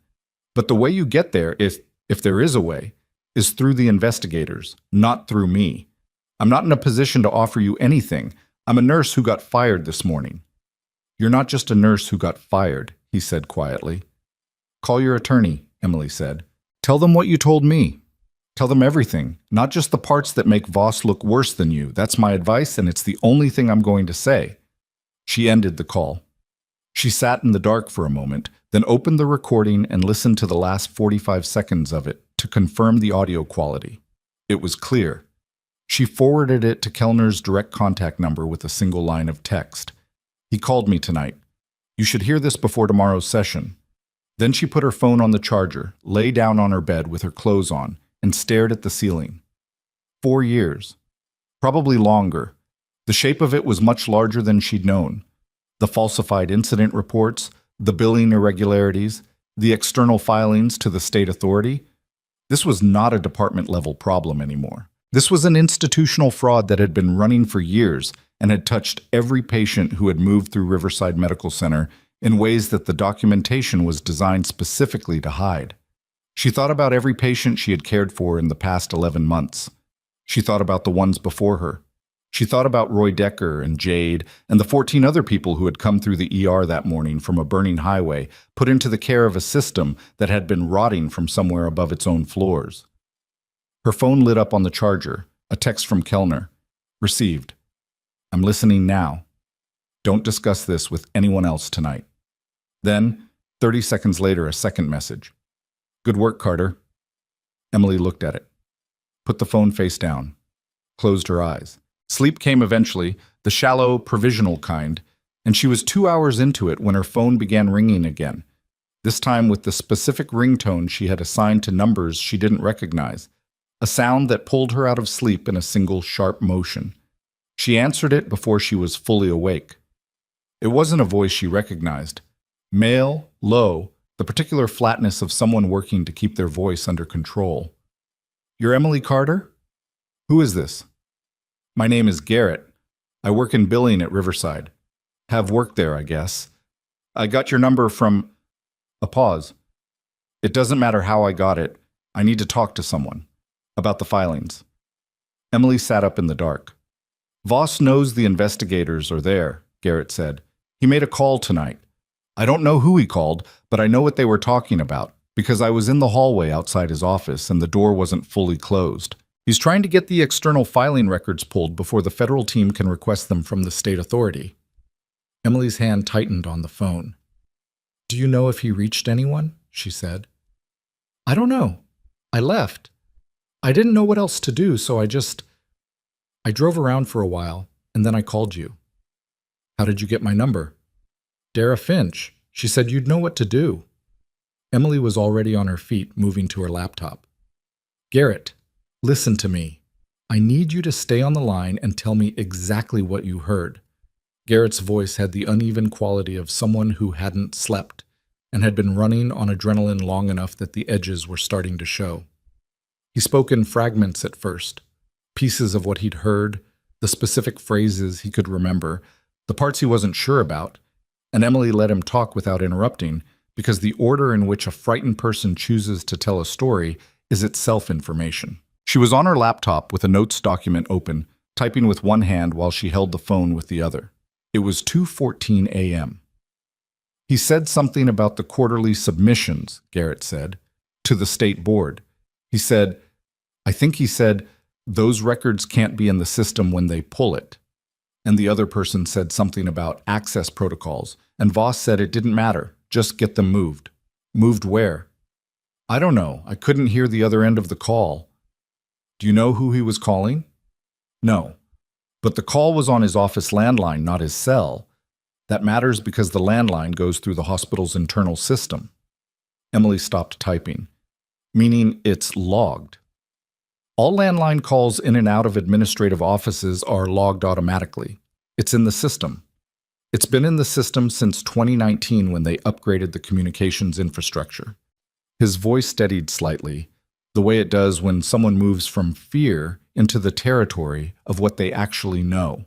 But the way you get there, if there is a way, is through the investigators, not through me. I'm not in a position to offer you anything. I'm a nurse who got fired this morning." "You're not just a nurse who got fired," he said quietly. "Call your attorney," Emily said. "Tell them what you told me. Tell them everything, not just the parts that make Voss look worse than you. That's my advice, and it's the only thing I'm going to say." She ended the call. She sat in the dark for a moment, then opened the recording and listened to the last 45 seconds of it to confirm the audio quality. It was clear. She forwarded it to Kellner's direct contact number with a single line of text. "He called me tonight. You should hear this before tomorrow's session." Then she put her phone on the charger, lay down on her bed with her clothes on, and stared at the ceiling. 4 years. Probably longer. The shape of it was much larger than she'd known. The falsified incident reports, the billing irregularities, the external filings to the state authority. This was not a department-level problem anymore. This was an institutional fraud that had been running for years and had touched every patient who had moved through Riverside Medical Center in ways that the documentation was designed specifically to hide. She thought about every patient she had cared for in the past 11 months. She thought about the ones before her. She thought about Roy Decker and Jade and the 14 other people who had come through the ER that morning from a burning highway, put into the care of a system that had been rotting from somewhere above its own floors. Her phone lit up on the charger, a text from Kellner. Received. I'm listening now. Don't discuss this with anyone else tonight. Then, 30 seconds later, a second message. Good work, Carter. Emily looked at it. Put the phone face down. Closed her eyes. Sleep came eventually, the shallow, provisional kind, and she was 2 hours into it when her phone began ringing again, this time with the specific ringtone she had assigned to numbers she didn't recognize, a sound that pulled her out of sleep in a single sharp motion. She answered it before she was fully awake. It wasn't a voice she recognized. Male, low, the particular flatness of someone working to keep their voice under control. You're Emily Carter? Who is this? My name is Garrett. I work in billing at Riverside. Have worked there, I guess. I got your number from... A pause. It doesn't matter how I got it. I need to talk to someone. About the filings. Emily sat up in the dark. Voss knows the investigators are there, Garrett said. He made a call tonight. I don't know who he called, but I know what they were talking about, because I was in the hallway outside his office and the door wasn't fully closed. He's trying to get the external filing records pulled before the federal team can request them from the state authority. Emily's hand tightened on the phone. Do you know if he reached anyone? She said. I don't know. I left. I didn't know what else to do, so I drove around for a while, and then I called you. How did you get my number? Dara Finch. She said you'd know what to do. Emily was already on her feet, moving to her laptop. Garrett, Listen to me. I need you to stay on the line and tell me exactly what you heard. Garrett's voice had the uneven quality of someone who hadn't slept and had been running on adrenaline long enough that the edges were starting to show. He spoke in fragments at first, pieces of what he'd heard, the specific phrases he could remember, the parts he wasn't sure about, and Emily let him talk without interrupting because the order in which a frightened person chooses to tell a story is itself information. She was on her laptop with a notes document open, typing with one hand while she held the phone with the other. It was 2:14 a.m. He said something about the quarterly submissions, Garrett said, to the state board. I think he said, those records can't be in the system when they pull it. And the other person said something about access protocols, and Voss said it didn't matter, just get them moved. Moved where? I don't know, I couldn't hear the other end of the call. Do you know who he was calling? No, but the call was on his office landline, not his cell. That matters because the landline goes through the hospital's internal system. Emily stopped typing. Meaning it's logged. All landline calls in and out of administrative offices are logged automatically. It's in the system. It's been in the system since 2019 when they upgraded the communications infrastructure. His voice steadied slightly, the way it does when someone moves from fear into the territory of what they actually know.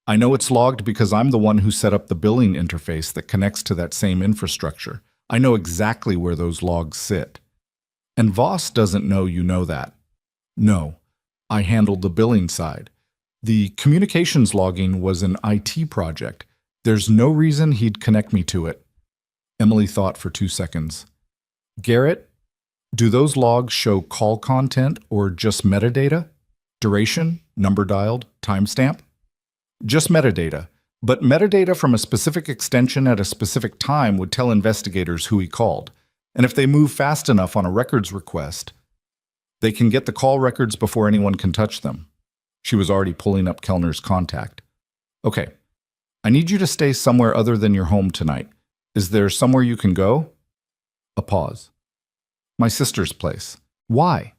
I know it's logged because I'm the one who set up the billing interface that connects to that same infrastructure. I know exactly where those logs sit. And Voss doesn't know you know that. No, I handled the billing side. The communications logging was an IT project. There's no reason he'd connect me to it. Emily thought for 2 seconds. Garrett, do those logs show call content or just metadata? Duration, number dialed, timestamp? Just metadata. But metadata from a specific extension at a specific time would tell investigators who he called. And if they move fast enough on a records request, they can get the call records before anyone can touch them. She was already pulling up Kellner's contact. Okay, I need you to stay somewhere other than your home tonight. Is there somewhere you can go? A pause. My sister's place. Why?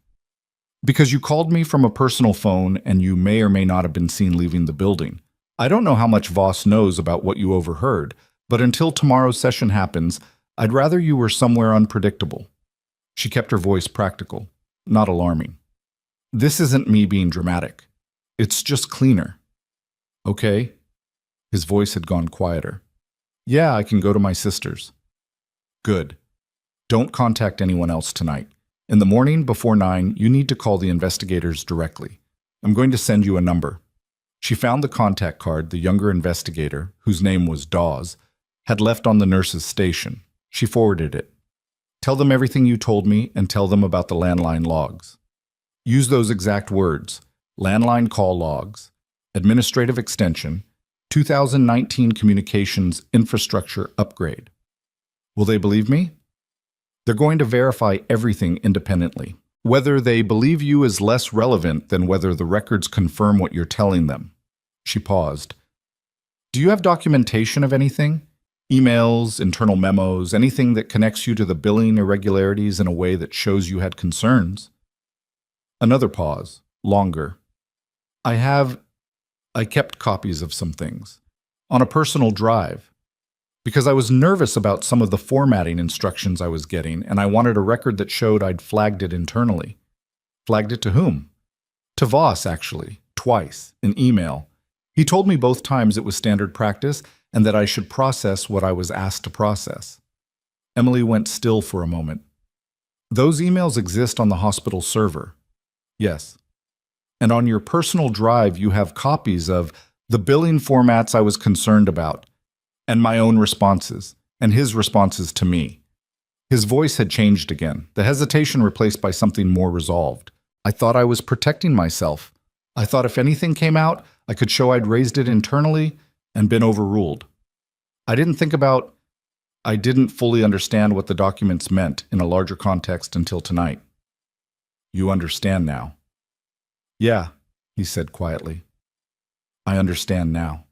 Because you called me from a personal phone and you may or may not have been seen leaving the building. I don't know how much Voss knows about what you overheard, but until tomorrow's session happens, I'd rather you were somewhere unpredictable. She kept her voice practical, not alarming. This isn't me being dramatic. It's just cleaner. Okay? His voice had gone quieter. Yeah, I can go to my sister's. Good. Don't contact anyone else tonight. In the morning before 9, you need to call the investigators directly. I'm going to send you a number. She found the contact card the younger investigator, whose name was Dawes, had left on the nurse's station. She forwarded it. Tell them everything you told me and tell them about the landline logs. Use those exact words. Landline call logs, administrative extension, 2019 communications infrastructure upgrade. Will they believe me? They're going to verify everything independently. Whether they believe you is less relevant than whether the records confirm what you're telling them. She paused. Do you have documentation of anything? Emails, internal memos, anything that connects you to the billing irregularities in a way that shows you had concerns? Another pause, longer. I kept copies of some things. On a personal drive. Because I was nervous about some of the formatting instructions I was getting, and I wanted a record that showed I'd flagged it internally. Flagged it to whom? To Voss, actually, twice, in email. He told me both times it was standard practice and that I should process what I was asked to process. Emily went still for a moment. Those emails exist on the hospital server. Yes. And on your personal drive, you have copies of the billing formats I was concerned about, and my own responses, and his responses to me. His voice had changed again, the hesitation replaced by something more resolved. I thought I was protecting myself. I thought if anything came out, I could show I'd raised it internally and been overruled. I didn't fully understand what the documents meant in a larger context until tonight. You understand now. Yeah, he said quietly. I understand now.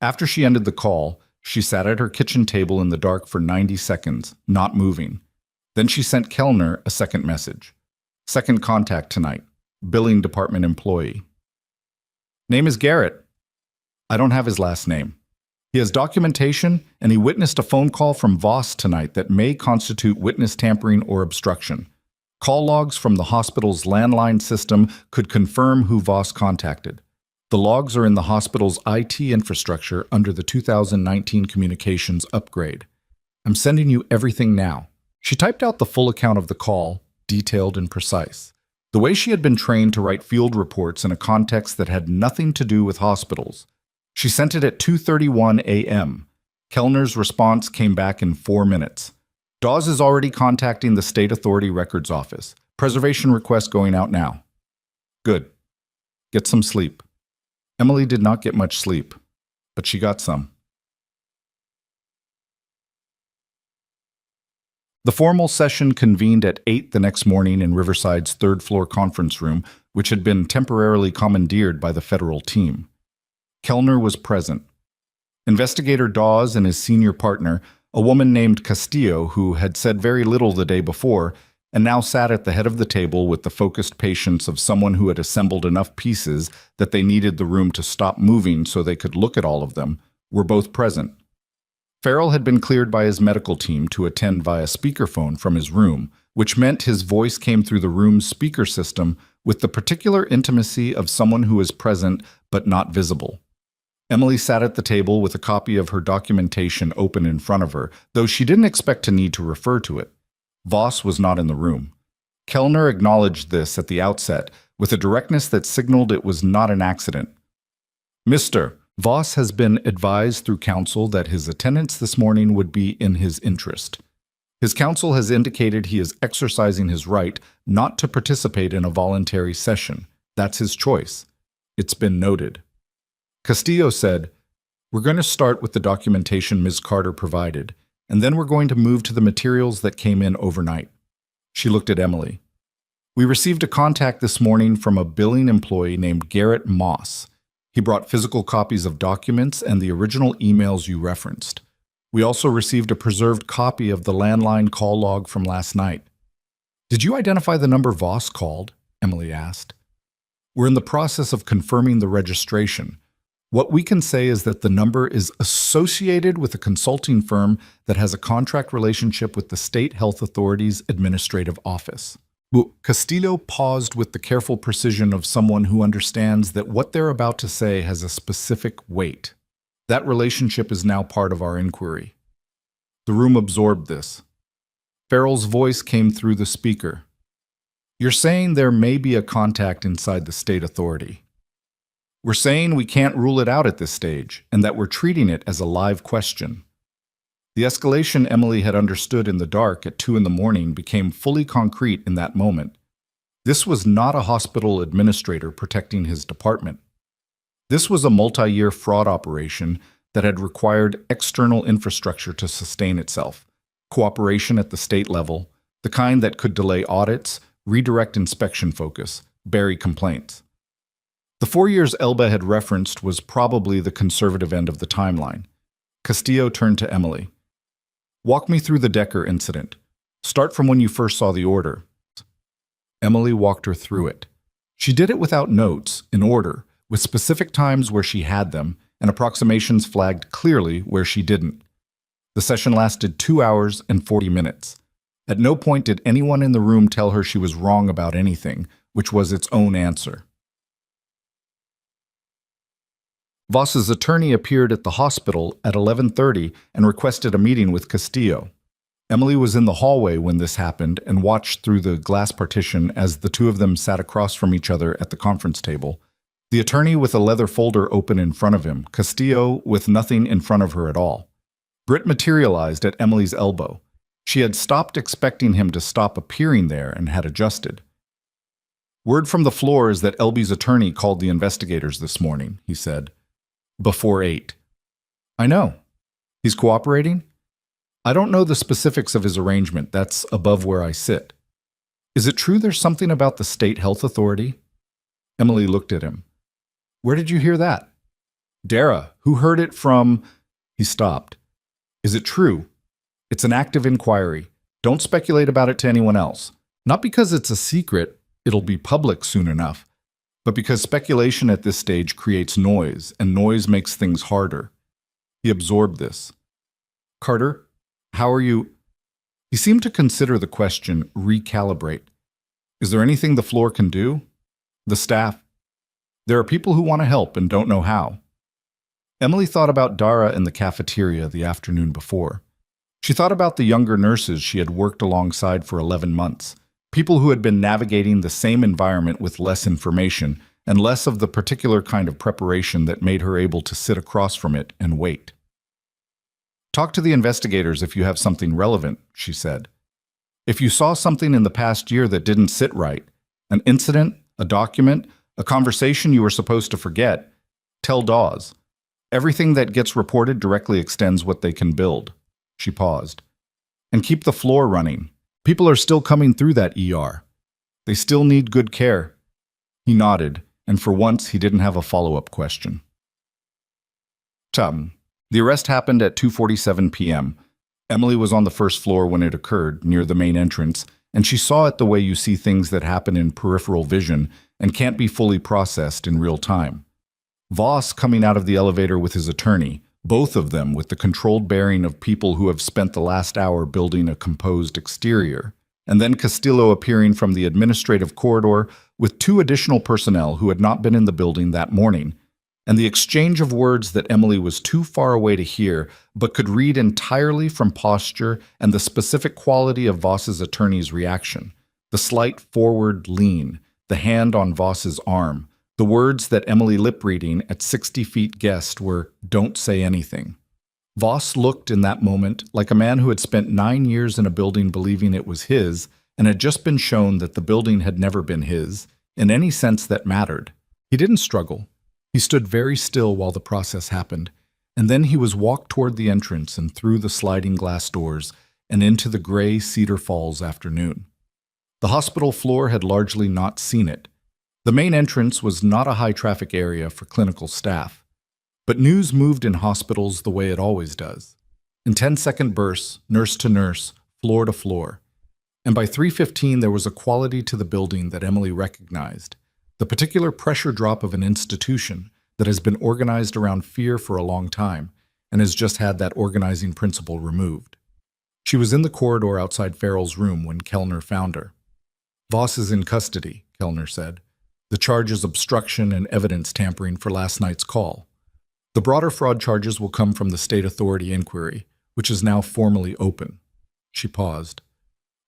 After she ended the call, she sat at her kitchen table in the dark for 90 seconds, not moving. Then she sent Kellner a second message. Second contact tonight. Billing department employee. Name is Garrett. I don't have his last name. He has documentation, and he witnessed a phone call from Voss tonight that may constitute witness tampering or obstruction. Call logs from the hospital's landline system could confirm who Voss contacted. The logs are in the hospital's IT infrastructure under the 2019 communications upgrade. I'm sending you everything now. She typed out the full account of the call, detailed and precise. The way she had been trained to write field reports in a context that had nothing to do with hospitals. She sent it at 2:31 a.m. Kellner's response came back in 4 minutes. Dawes is already contacting the State Authority Records Office. Preservation request going out now. Good. Get some sleep. Emily did not get much sleep, but she got some. The formal session convened at 8 the next morning in Riverside's third-floor conference room, which had been temporarily commandeered by the federal team. Kellner was present. Investigator Dawes and his senior partner, a woman named Castillo who had said very little the day before and now sat at the head of the table with the focused patience of someone who had assembled enough pieces that they needed the room to stop moving so they could look at all of them, were both present. Farrell had been cleared by his medical team to attend via speakerphone from his room, which meant his voice came through the room's speaker system with the particular intimacy of someone who is present but not visible. Emily sat at the table with a copy of her documentation open in front of her, though she didn't expect to need to refer to it. Voss was not in the room. Kellner acknowledged this at the outset with a directness that signaled it was not an accident. Mr. Voss has been advised through counsel that his attendance this morning would be in his interest. His counsel has indicated he is exercising his right not to participate in a voluntary session. That's his choice. It's been noted. Castillo said, "We're going to start with the documentation Ms. Carter provided, and then we're going to move to the materials that came in overnight." She looked at Emily. "We received a contact this morning from a billing employee named Garrett Moss. He brought physical copies of documents and the original emails you referenced. We also received a preserved copy of the landline call log from last night." "Did you identify the number Voss called?" Emily asked. "We're in the process of confirming the registration. What we can say is that the number is associated with a consulting firm that has a contract relationship with the State Health Authority's administrative office." Castillo paused with the careful precision of someone who understands that what they're about to say has a specific weight. That relationship is now part of our inquiry. The room absorbed this. Farrell's voice came through the speaker. "You're saying there may be a contact inside the state authority. We're saying we can't rule it out at this stage, and that we're treating it as a live question." The escalation Emily had understood in the dark at 2 a.m. became fully concrete in that moment. This was not a hospital administrator protecting his department. This was a multi-year fraud operation that had required external infrastructure to sustain itself, cooperation at the state level, the kind that could delay audits, redirect inspection focus, bury complaints. The 4 years Elba had referenced was probably the conservative end of the timeline. Castillo turned to Emily. "Walk me through the Decker incident. Start from when you first saw the order." Emily walked her through it. She did it without notes, in order, with specific times where she had them, and approximations flagged clearly where she didn't. The session lasted 2 hours and 40 minutes. At no point did anyone in the room tell her she was wrong about anything, which was its own answer. Voss's attorney appeared at the hospital at 11:30 and requested a meeting with Castillo. Emily was in the hallway when this happened and watched through the glass partition as the two of them sat across from each other at the conference table. The attorney with a leather folder open in front of him, Castillo with nothing in front of her at all. Britt materialized at Emily's elbow. She had stopped expecting him to stop appearing there and had adjusted. "Word from the floor is that Elby's attorney called the investigators this morning," he said. "Before 8. "I know. He's cooperating?" "I don't know the specifics of his arrangement. That's above where I sit." "Is it true there's something about the State Health Authority?" Emily looked at him. "Where did you hear that?" "Dara, who heard it from—" He stopped. "Is it true? It's an active inquiry. Don't speculate about it to anyone else. Not because it's a secret, it'll be public soon enough, but because speculation at this stage creates noise, and noise makes things harder. He absorbed this. Carter, how are you? He seemed to consider the question, recalibrate. Is there anything the floor can do? The staff. There are people who want to help and don't know how. Emily thought about Dara in the cafeteria the afternoon before. She thought about the younger nurses she had worked alongside for 11 months, people who had been navigating the same environment with less information and less of the particular kind of preparation that made her able to sit across from it and wait. Talk to the investigators if you have something relevant, she said. If you saw something in the past year that didn't sit right, an incident, a document, a conversation you were supposed to forget, tell Dawes. Everything that gets reported directly extends what they can build. She paused. And keep the floor running. People are still coming through that ER. They still need good care. He nodded, and for once he didn't have a follow-up question. The arrest happened at 2:47 p.m. Emily was on the first floor when it occurred, near the main entrance, and she saw it the way you see things that happen in peripheral vision and can't be fully processed in real time. Voss coming out of the elevator with his attorney, both of them with the controlled bearing of people who have spent the last hour building a composed exterior, and then Castillo appearing from the administrative corridor with 2 additional personnel who had not been in the building that morning, and the exchange of words that Emily was too far away to hear, but could read entirely from posture and the specific quality of Voss's attorney's reaction, the slight forward lean, the hand on Voss's arm. The words that Emily lip-reading at 60 feet guessed were, "Don't say anything." Voss looked in that moment like a man who had spent 9 years in a building believing it was his and had just been shown that the building had never been his, in any sense that mattered. He didn't struggle. He stood very still while the process happened, and then he was walked toward the entrance and through the sliding glass doors and into the gray Cedar Falls afternoon. The hospital floor had largely not seen it. The main entrance was not a high-traffic area for clinical staff, but news moved in hospitals the way it always does, in 10-second bursts, nurse to nurse, floor to floor. And by 3:15 there was a quality to the building that Emily recognized, the particular pressure drop of an institution that has been organized around fear for a long time and has just had that organizing principle removed. She was in the corridor outside Farrell's room when Kellner found her. "Voss is in custody," Kellner said. "The charge is obstruction and evidence tampering for last night's call. The broader fraud charges will come from the state authority inquiry, which is now formally open." She paused.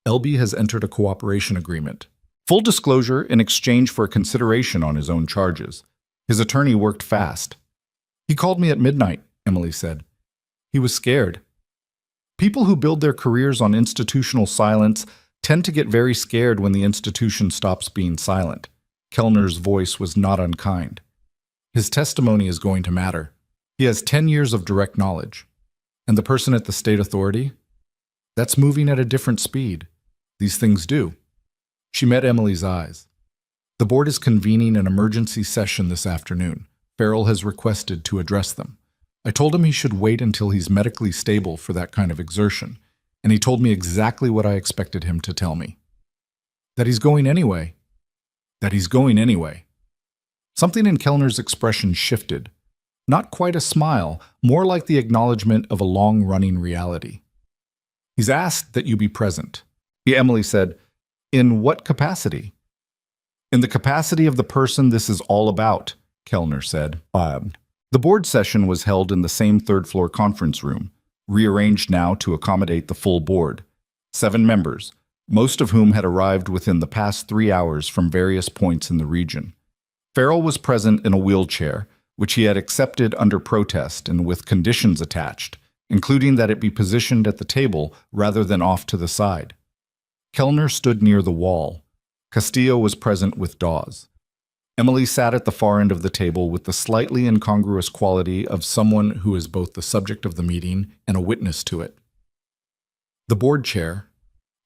"LB has entered a cooperation agreement. Full disclosure in exchange for consideration on his own charges. His attorney worked fast. He called me at midnight," Emily said. "He was scared." People who build their careers on institutional silence tend to get very scared when the institution stops being silent. Kellner's voice was not unkind. "His testimony is going to matter. He has 10 years of direct knowledge. And the person at the state authority? That's moving at a different speed. These things do." She met Emily's eyes. "The board is convening an emergency session this afternoon. Farrell has requested to address them. I told him he should wait until he's medically stable for that kind of exertion, and he told me exactly what I expected him to tell me. That he's going anyway. That he's going anyway." Something in Kellner's expression shifted. Not quite a smile, more like the acknowledgement of a long-running reality. "He's asked that you be present." Emily said, "In what capacity?" "In the capacity of the person this is all about," Kellner said. The board session was held in the same third-floor conference room, rearranged now to accommodate the full board. 7 members, most of whom had arrived within the past 3 hours from various points in the region. Farrell was present in a wheelchair, which he had accepted under protest and with conditions attached, including that it be positioned at the table rather than off to the side. Kellner stood near the wall. Castillo was present with Dawes. Emily sat at the far end of the table with the slightly incongruous quality of someone who is both the subject of the meeting and a witness to it. The board chair,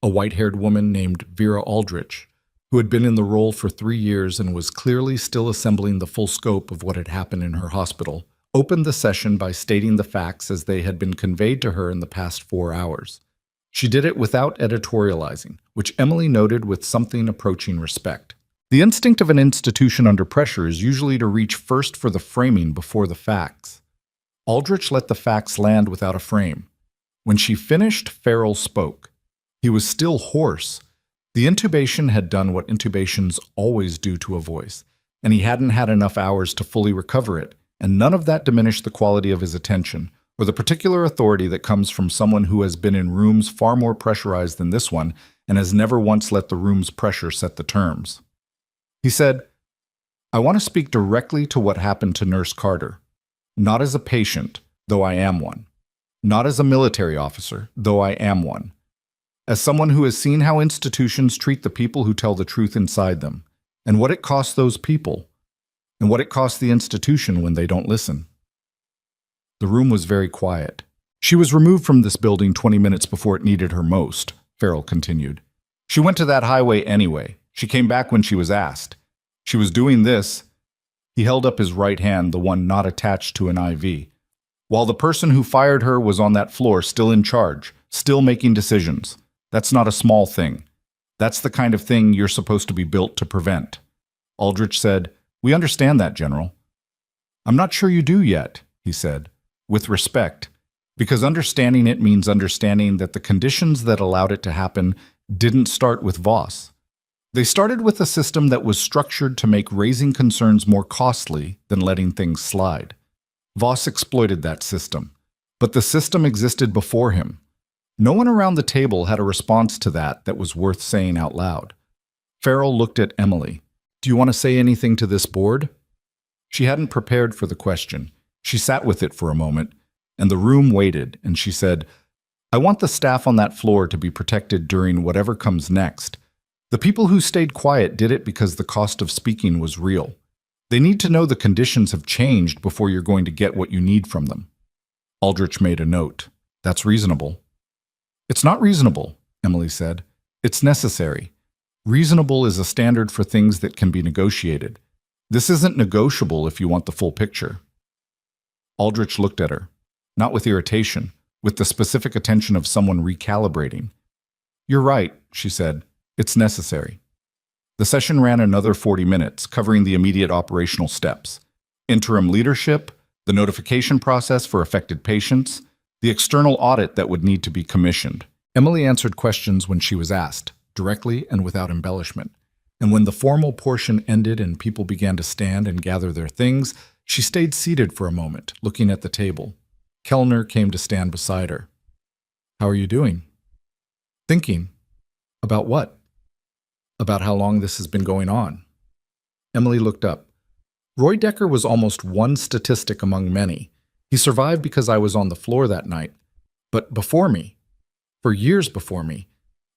a white-haired woman named Vera Aldrich, who had been in the role for 3 years and was clearly still assembling the full scope of what had happened in her hospital, opened the session by stating the facts as they had been conveyed to her in the past 4 hours. She did it without editorializing, which Emily noted with something approaching respect. The instinct of an institution under pressure is usually to reach first for the framing before the facts. Aldrich let the facts land without a frame. When she finished, Farrell spoke. He was still hoarse. The intubation had done what intubations always do to a voice, and he hadn't had enough hours to fully recover it, and none of that diminished the quality of his attention, or the particular authority that comes from someone who has been in rooms far more pressurized than this one and has never once let the room's pressure set the terms. He said, "I want to speak directly to what happened to Nurse Carter. Not as a patient, though I am one. Not as a military officer, though I am one. As someone who has seen how institutions treat the people who tell the truth inside them, and what it costs those people, and what it costs the institution when they don't listen." The room was very quiet. "She was removed from this building 20 minutes before it needed her most," Farrell continued. "She went to that highway anyway. She came back when she was asked. She was doing this." He held up his right hand, the one not attached to an IV. "While the person who fired her was on that floor, still in charge, still making decisions. That's not a small thing. That's the kind of thing you're supposed to be built to prevent." Aldrich said, "We understand that, General." "I'm not sure you do yet," he said, with respect, because understanding it means understanding that the conditions that allowed it to happen didn't start with Voss. They started with a system that was structured to make raising concerns more costly than letting things slide. Voss exploited that system, but the system existed before him. No one around the table had a response to that was worth saying out loud. Farrell looked at Emily. "Do you want to say anything to this board?" She hadn't prepared for the question. She sat with it for a moment, and the room waited, and she said, "I want the staff on that floor to be protected during whatever comes next. The people who stayed quiet did it because the cost of speaking was real. They need to know the conditions have changed before you're going to get what you need from them." Aldrich made a note. "That's reasonable." "It's not reasonable," Emily said. "It's necessary. Reasonable is a standard for things that can be negotiated. This isn't negotiable if you want the full picture." Aldrich looked at her, not with irritation, with the specific attention of someone recalibrating. "You're right," she said. "It's necessary." The session ran another 40 minutes, covering the immediate operational steps: interim leadership, the notification process for affected patients, the external audit that would need to be commissioned. Emily answered questions when she was asked, directly and without embellishment. And when the formal portion ended and people began to stand and gather their things, she stayed seated for a moment, looking at the table. Kellner came to stand beside her. "How are you doing?" "Thinking." "About what?" "About how long this has been going on." Emily looked up. "Roy Decker was almost one statistic among many. He survived because I was on the floor that night. But before me, for years before me,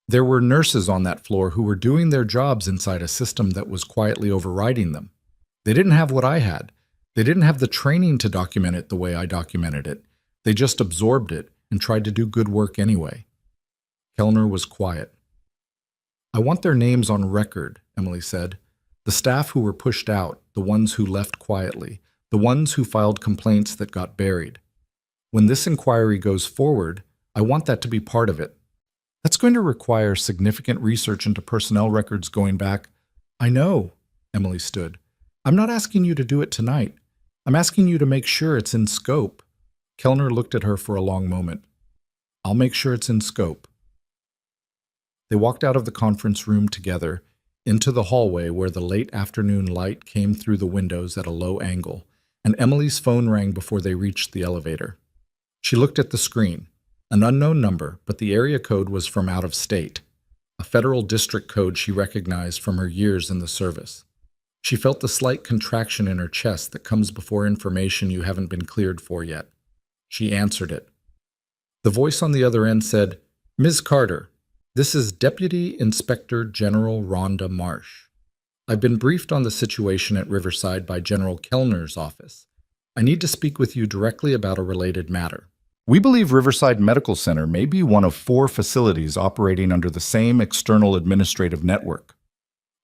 there were nurses on that floor who were doing their jobs inside a system that was quietly overriding them. They didn't have what I had. They didn't have the training to document it the way I documented it. They just absorbed it and tried to do good work anyway." Kellner was quiet. "I want their names on record," Emily said. "The staff who were pushed out, the ones who left quietly, the ones who filed complaints that got buried. When this inquiry goes forward, I want that to be part of it. That's going to require significant research into personnel records going back." "I know," Emily stood. "I'm not asking you to do it tonight. I'm asking you to make sure it's in scope." Kellner looked at her for a long moment. "I'll make sure it's in scope." They walked out of the conference room together, into the hallway where the late afternoon light came through the windows at a low angle, and Emily's phone rang before they reached the elevator. She looked at the screen. An unknown number, but the area code was from out of state, a federal district code she recognized from her years in the service. She felt the slight contraction in her chest that comes before information you haven't been cleared for yet. She answered it. The voice on the other end said, "Ms. Carter, this is Deputy Inspector General Rhonda Marsh. I've been briefed on the situation at Riverside by General Kellner's office. I need to speak with you directly about a related matter. We believe Riverside Medical Center may be one of 4 facilities operating under the same external administrative network."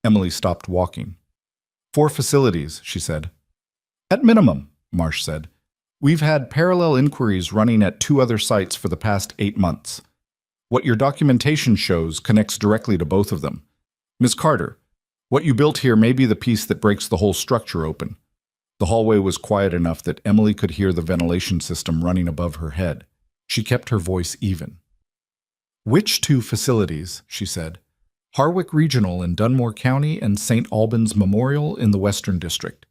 Emily stopped walking. 4 facilities, she said. "At minimum," Marsh said. "We've had parallel inquiries running at 2 other sites for the past 8 months. What your documentation shows connects directly to both of them. Ms. Carter, what you built here may be the piece that breaks the whole structure open. The hallway was quiet enough that Emily could hear the ventilation system running above her head. She kept her voice even. Which two facilities? She said. Harwick Regional in Dunmore County and St. Albans Memorial in the Western District.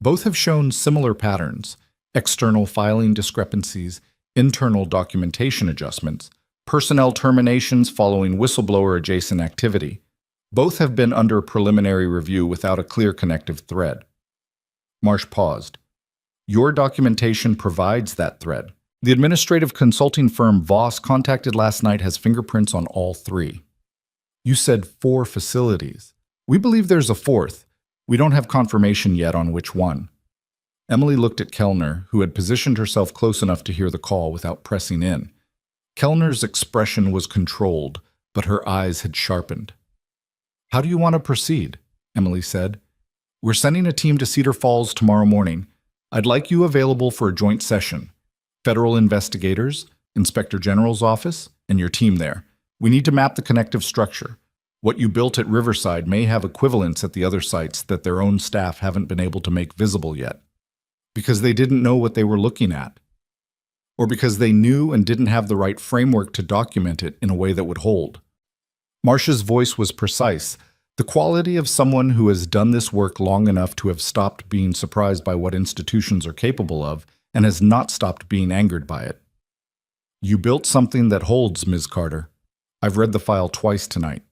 Both have shown similar patterns: external filing discrepancies, internal documentation adjustments, personnel terminations following whistleblower-adjacent activity. Both have been under preliminary review without a clear connective thread. Marsh paused. Your documentation provides that thread. The administrative consulting firm Voss contacted last night has fingerprints on all three. You said 4 facilities. We believe there's a fourth. We don't have confirmation yet on which one. Emily looked at Kellner, who had positioned herself close enough to hear the call without pressing in. Kellner's expression was controlled, but her eyes had sharpened. How do you want to proceed? Emily said. We're sending a team to Cedar Falls tomorrow morning. I'd like you available for a joint session. Federal investigators, Inspector General's office, and your team there. We need to map the connective structure. What you built at Riverside may have equivalents at the other sites that their own staff haven't been able to make visible yet. Because they didn't know what they were looking at. Or because they knew and didn't have the right framework to document it in a way that would hold. Marsh's voice was precise, the quality of someone who has done this work long enough to have stopped being surprised by what institutions are capable of and has not stopped being angered by it. You built something that holds, Ms. Carter. I've read the file twice tonight.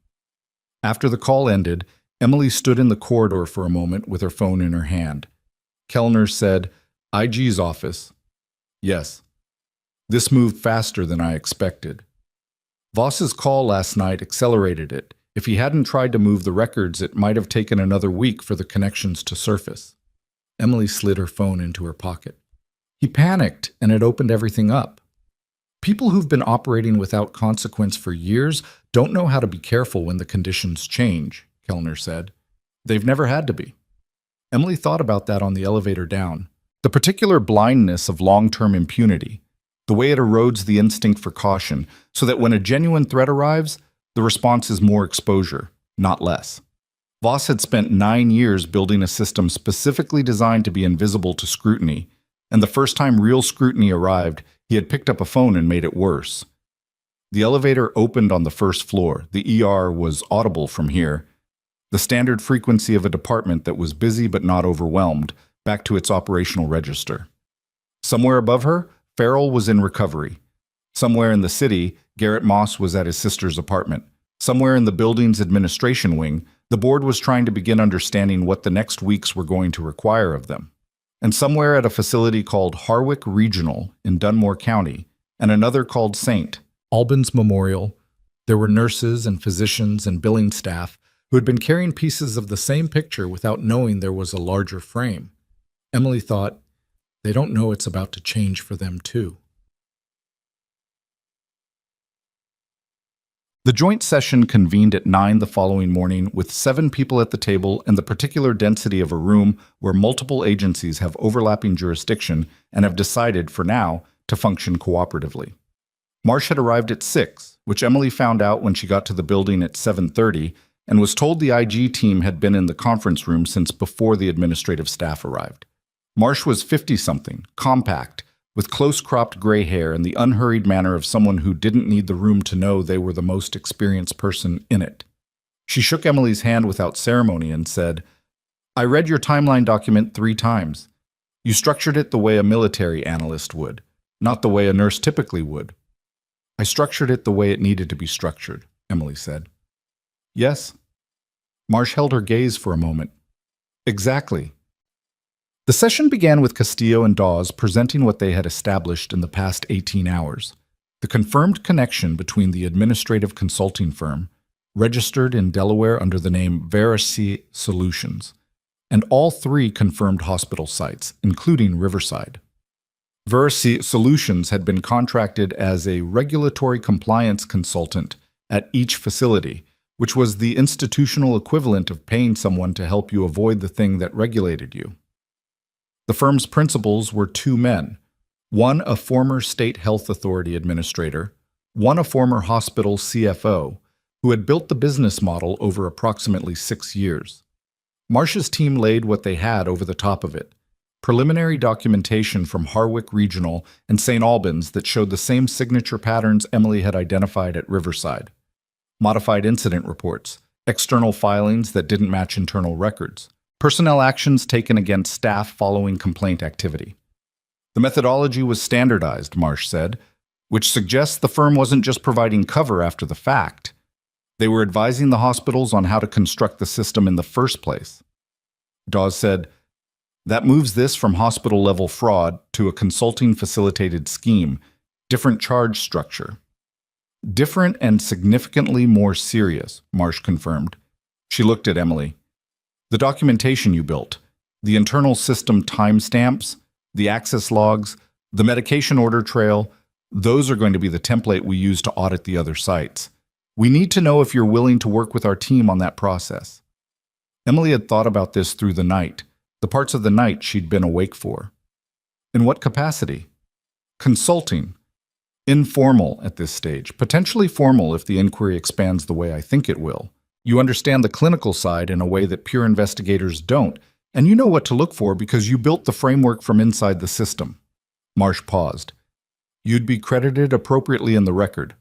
After the call ended, Emily stood in the corridor for a moment with her phone in her hand. Kellner said, IG's office. Yes. This moved faster than I expected. Voss's call last night accelerated it. If he hadn't tried to move the records, it might have taken another week for the connections to surface. Emily slid her phone into her pocket. He panicked, and it opened everything up. People who've been operating without consequence for years don't know how to be careful when the conditions change, Kellner said. They've never had to be. Emily thought about that on the elevator down. The particular blindness of long-term impunity, the way it erodes the instinct for caution, so that when a genuine threat arrives, the response is more exposure, not less. Voss had spent 9 years building a system specifically designed to be invisible to scrutiny, and the first time real scrutiny arrived, he had picked up a phone and made it worse. The elevator opened on the first floor. The ER was audible from here. The standard frequency of a department that was busy but not overwhelmed, back to its operational register. Somewhere above her, Farrell was in recovery. Somewhere in the city, Garrett Moss was at his sister's apartment. Somewhere in the building's administration wing, the board was trying to begin understanding what the next weeks were going to require of them. And somewhere at a facility called Harwick Regional in Dunmore County, and another called St. Albans Memorial, there were nurses and physicians and billing staff who had been carrying pieces of the same picture without knowing there was a larger frame. Emily thought, they don't know it's about to change for them too. The joint session convened at 9 the following morning with 7 people at the table and the particular density of a room where multiple agencies have overlapping jurisdiction and have decided, for now, to function cooperatively. Marsh had arrived at 6, which Emily found out when she got to the building at 7:30, and was told the IG team had been in the conference room since before the administrative staff arrived. Marsh was 50-something, compact, with close-cropped gray hair and the unhurried manner of someone who didn't need the room to know they were the most experienced person in it. She shook Emily's hand without ceremony and said, I read your timeline document 3 times. You structured it the way a military analyst would, not the way a nurse typically would. I structured it the way it needed to be structured, Emily said. Yes. Marsh held her gaze for a moment. Exactly. The session began with Castillo and Dawes presenting what they had established in the past 18 hours, the confirmed connection between the administrative consulting firm, registered in Delaware under the name Valor Solutions, and all 3 confirmed hospital sites, including Riverside. Valor Solutions had been contracted as a regulatory compliance consultant at each facility, which was the institutional equivalent of paying someone to help you avoid the thing that regulated you. The firm's principals were 2 men, one a former state health authority administrator, one a former hospital CFO, who had built the business model over approximately 6 years. Marsh's team laid what they had over the top of it. Preliminary documentation from Harwick Regional and St. Albans that showed the same signature patterns Emily had identified at Riverside. Modified incident reports, external filings that didn't match internal records, personnel actions taken against staff following complaint activity. The methodology was standardized, Marsh said, which suggests the firm wasn't just providing cover after the fact. They were advising the hospitals on how to construct the system in the first place. Dawes said, that moves this from hospital-level fraud to a consulting-facilitated scheme, different charge structure. Different and significantly more serious, Marsh confirmed. She looked at Emily. The documentation you built, the internal system timestamps, the access logs, the medication order trail, those are going to be the template we use to audit the other sites. We need to know if you're willing to work with our team on that process. Emily had thought about this through the night, the parts of the night she'd been awake for. In what capacity? Consulting. Informal at this stage, potentially formal if the inquiry expands the way I think it will. You understand the clinical side in a way that pure investigators don't, and you know what to look for because you built the framework from inside the system. Marsh paused. You'd be credited appropriately in the record.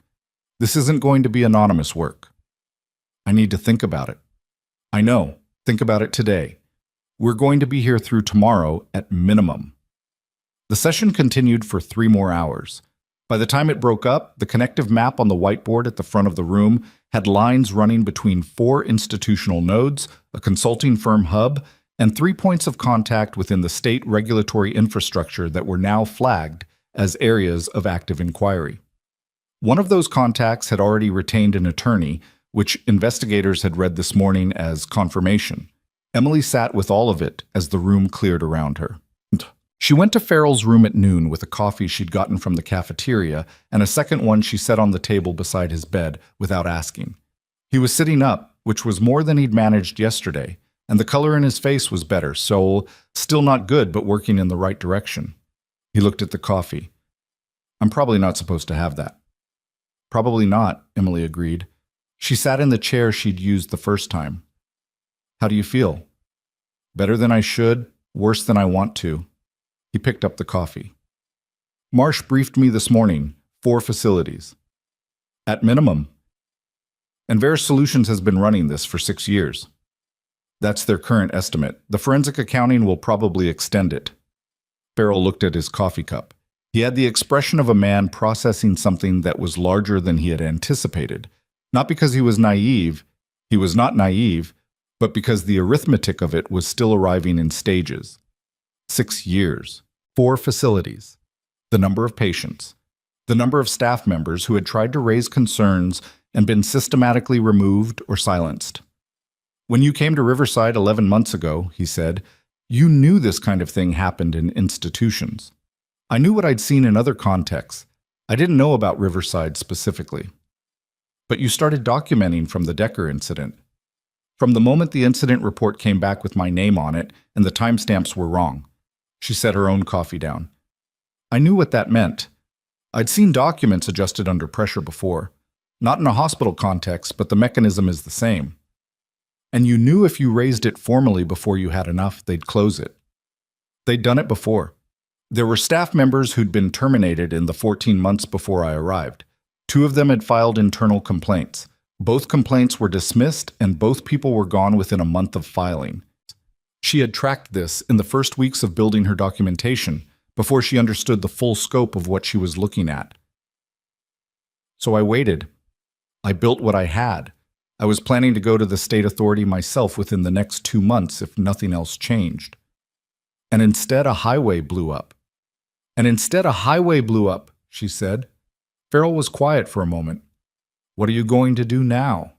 This isn't going to be anonymous work. I need to think about it. I know. Think about it today. We're going to be here through tomorrow at minimum. The session continued for 3 more hours. By the time it broke up, the connective map on the whiteboard at the front of the room had lines running between 4 institutional nodes, a consulting firm hub, and 3 points of contact within the state regulatory infrastructure that were now flagged as areas of active inquiry. One of those contacts had already retained an attorney, which investigators had read this morning as confirmation. Emily sat with all of it as the room cleared around her. She went to Farrell's room at noon with a coffee she'd gotten from the cafeteria and a second one she set on the table beside his bed without asking. He was sitting up, which was more than he'd managed yesterday, and the color in his face was better, so still not good but working in the right direction. He looked at the coffee. I'm probably not supposed to have that. Probably not, Emily agreed. She sat in the chair she'd used the first time. How do you feel? Better than I should, worse than I want to. He picked up the coffee. Marsh briefed me this morning, 4 facilities. At minimum. And Valor Solutions has been running this for 6 years. That's their current estimate. The forensic accounting will probably extend it. Farrell looked at his coffee cup. He had the expression of a man processing something that was larger than he had anticipated. Not because he was naive, he was not naive, but because the arithmetic of it was still arriving in stages. 6 years, 4 facilities, the number of patients, the number of staff members who had tried to raise concerns and been systematically removed or silenced. When you came to Riverside 11 months ago, he said, you knew this kind of thing happened in institutions. I knew what I'd seen in other contexts. I didn't know about Riverside specifically. But you started documenting from the Decker incident. From the moment the incident report came back with my name on it and the timestamps were wrong. She set her own coffee down. I knew what that meant. I'd seen documents adjusted under pressure before. Not in a hospital context, but the mechanism is the same. And you knew if you raised it formally before you had enough, they'd close it. They'd done it before. There were staff members who'd been terminated in the 14 months before I arrived. 2 of them had filed internal complaints. Both complaints were dismissed and both people were gone within a month of filing. She had tracked this in the first weeks of building her documentation before she understood the full scope of what she was looking at. So I waited. I built what I had. I was planning to go to the state authority myself within the next 2 months if nothing else changed. And instead a highway blew up. She said. Farrell was quiet for a moment. What are you going to do now?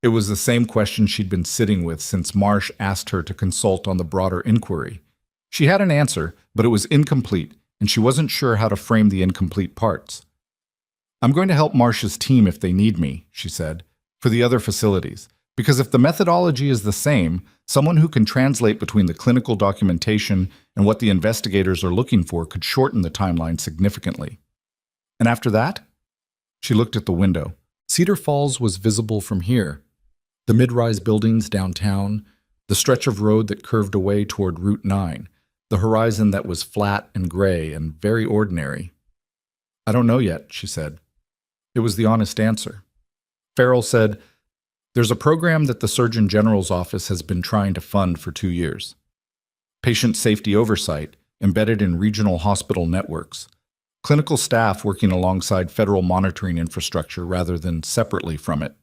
It was the same question she'd been sitting with since Marsh asked her to consult on the broader inquiry. She had an answer, but it was incomplete, and she wasn't sure how to frame the incomplete parts. I'm going to help Marsh's team if they need me, she said, for the other facilities. Because if the methodology is the same, someone who can translate between the clinical documentation and what the investigators are looking for could shorten the timeline significantly. And after that? She looked at the window. Cedar Falls was visible from here. The mid-rise buildings downtown, the stretch of road that curved away toward Route 9, the horizon that was flat and gray and very ordinary. "I don't know yet," she said. It was the honest answer. Farrell said, "There's a program that the Surgeon General's office has been trying to fund for 2 years. Patient safety oversight, embedded in regional hospital networks. Clinical staff working alongside federal monitoring infrastructure rather than separately from it.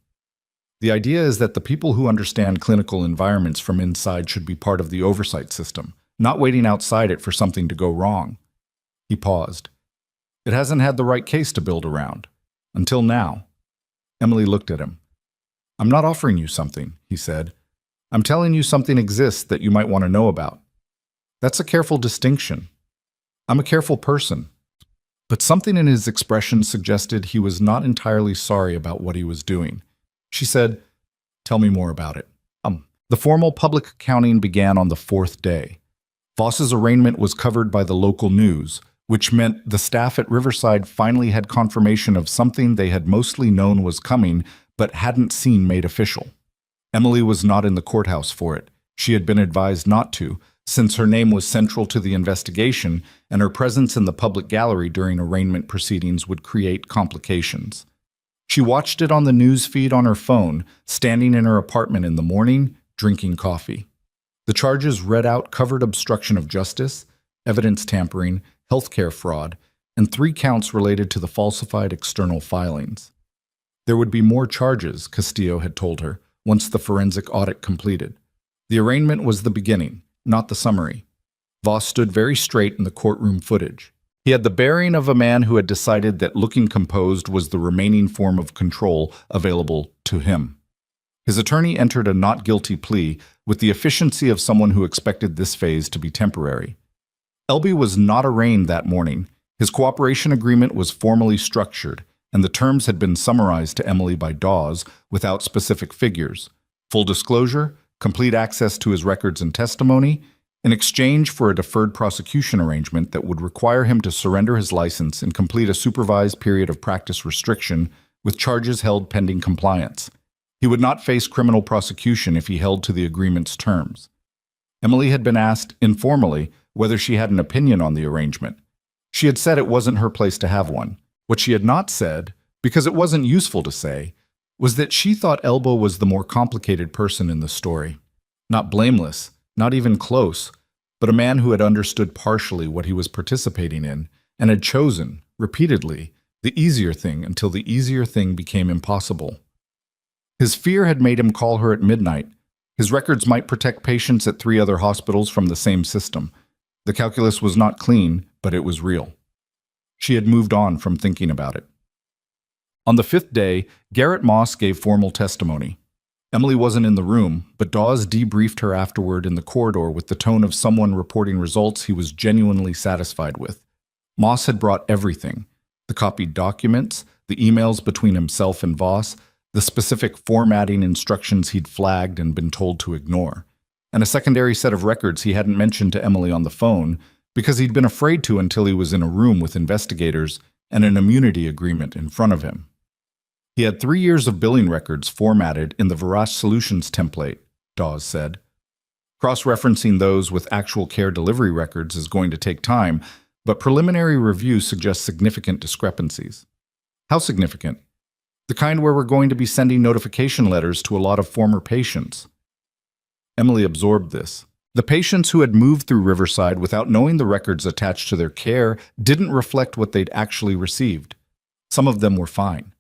The idea is that the people who understand clinical environments from inside should be part of the oversight system, not waiting outside it for something to go wrong." He paused. "It hasn't had the right case to build around. Until now." Emily looked at him. "I'm not offering you something," he said. "I'm telling you something exists that you might want to know about. That's a careful distinction. I'm a careful person." But something in his expression suggested he was not entirely sorry about what he was doing. She said, "Tell me more about it." The formal public accounting began on the 4th day. Voss's arraignment was covered by the local news, which meant the staff at Riverside finally had confirmation of something they had mostly known was coming but hadn't seen made official. Emily was not in the courthouse for it. She had been advised not to, since her name was central to the investigation and her presence in the public gallery during arraignment proceedings would create complications. She watched it on the news feed on her phone, standing in her apartment in the morning, drinking coffee. The charges read out covered obstruction of justice, evidence tampering, healthcare fraud, and 3 counts related to the falsified external filings. There would be more charges, Castillo had told her, once the forensic audit completed. The arraignment was the beginning, not the summary. Voss stood very straight in the courtroom footage. He had the bearing of a man who had decided that looking composed was the remaining form of control available to him. His attorney entered a not guilty plea with the efficiency of someone who expected this phase to be temporary. Elby was not arraigned that morning. His cooperation agreement was formally structured, and the terms had been summarized to Emily by Dawes without specific figures. Full disclosure, complete access to his records and testimony, in exchange for a deferred prosecution arrangement that would require him to surrender his license and complete a supervised period of practice restriction with charges held pending compliance. He would not face criminal prosecution if he held to the agreement's terms. Emily had been asked, informally, whether she had an opinion on the arrangement. She had said it wasn't her place to have one. What she had not said, because it wasn't useful to say, was that she thought Elbow was the more complicated person in the story. Not blameless, not even close, but a man who had understood partially what he was participating in and had chosen, repeatedly, the easier thing until the easier thing became impossible. His fear had made him call her at midnight. His records might protect patients at 3 other hospitals from the same system. The calculus was not clean, but it was real. She had moved on from thinking about it. On the 5th day, Garrett Moss gave formal testimony. Emily wasn't in the room, but Dawes debriefed her afterward in the corridor with the tone of someone reporting results he was genuinely satisfied with. Moss had brought everything: the copied documents, the emails between himself and Voss, the specific formatting instructions he'd flagged and been told to ignore, and a secondary set of records he hadn't mentioned to Emily on the phone because he'd been afraid to until he was in a room with investigators and an immunity agreement in front of him. He had 3 years of billing records formatted in the Verace Solutions template, Dawes said. Cross-referencing those with actual care delivery records is going to take time, but preliminary review suggests significant discrepancies. How significant? The kind where we're going to be sending notification letters to a lot of former patients. Emily absorbed this. The patients who had moved through Riverside without knowing the records attached to their care didn't reflect what they'd actually received. Some of them were fine.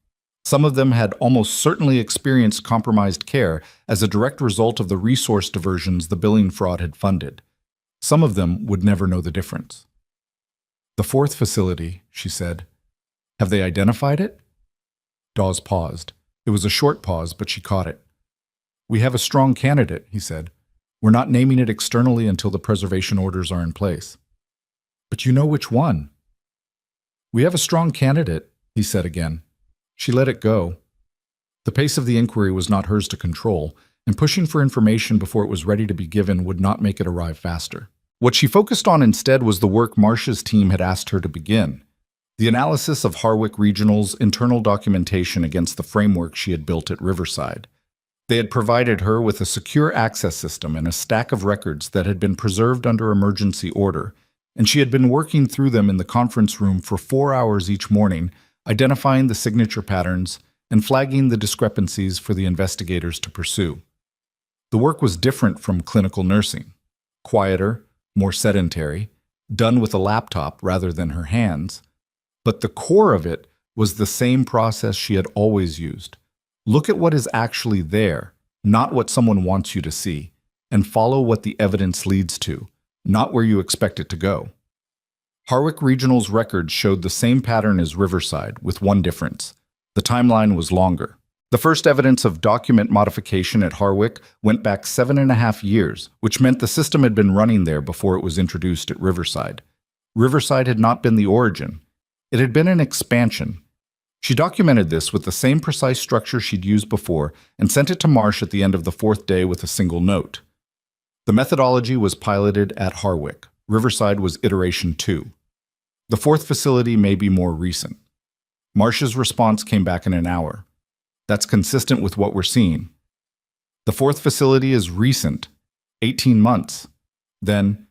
Some of them had almost certainly experienced compromised care as a direct result of the resource diversions the billing fraud had funded. Some of them would never know the difference. "The 4th facility," she said. "Have they identified it?" Dawes paused. It was a short pause, but she caught it. "We have a strong candidate," he said. "We're not naming it externally until the preservation orders are in place." "But you know which one." "We have a strong candidate," he said again. She let it go. The pace of the inquiry was not hers to control, and pushing for information before it was ready to be given would not make it arrive faster. What she focused on instead was the work Marcia's team had asked her to begin. The analysis of Harwick Regional's internal documentation against the framework she had built at Riverside. They had provided her with a secure access system and a stack of records that had been preserved under emergency order, and she had been working through them in the conference room for 4 hours each morning, identifying the signature patterns and flagging the discrepancies for the investigators to pursue. The work was different from clinical nursing, quieter, more sedentary, done with a laptop rather than her hands, but the core of it was the same process she had always used. Look at what is actually there, not what someone wants you to see, and follow what the evidence leads to, not where you expect it to go. Harwick Regional's records showed the same pattern as Riverside, with one difference. The timeline was longer. The first evidence of document modification at Harwick went back 7.5 years, which meant the system had been running there before it was introduced at Riverside. Riverside had not been the origin. It had been an expansion. She documented this with the same precise structure she'd used before and sent it to Marsh at the end of the 4th day with a single note. The methodology was piloted at Harwick. Riverside was iteration 2. The 4th facility may be more recent. Marsh's response came back in an hour. That's consistent with what we're seeing. The 4th facility is recent, 18 months. Then,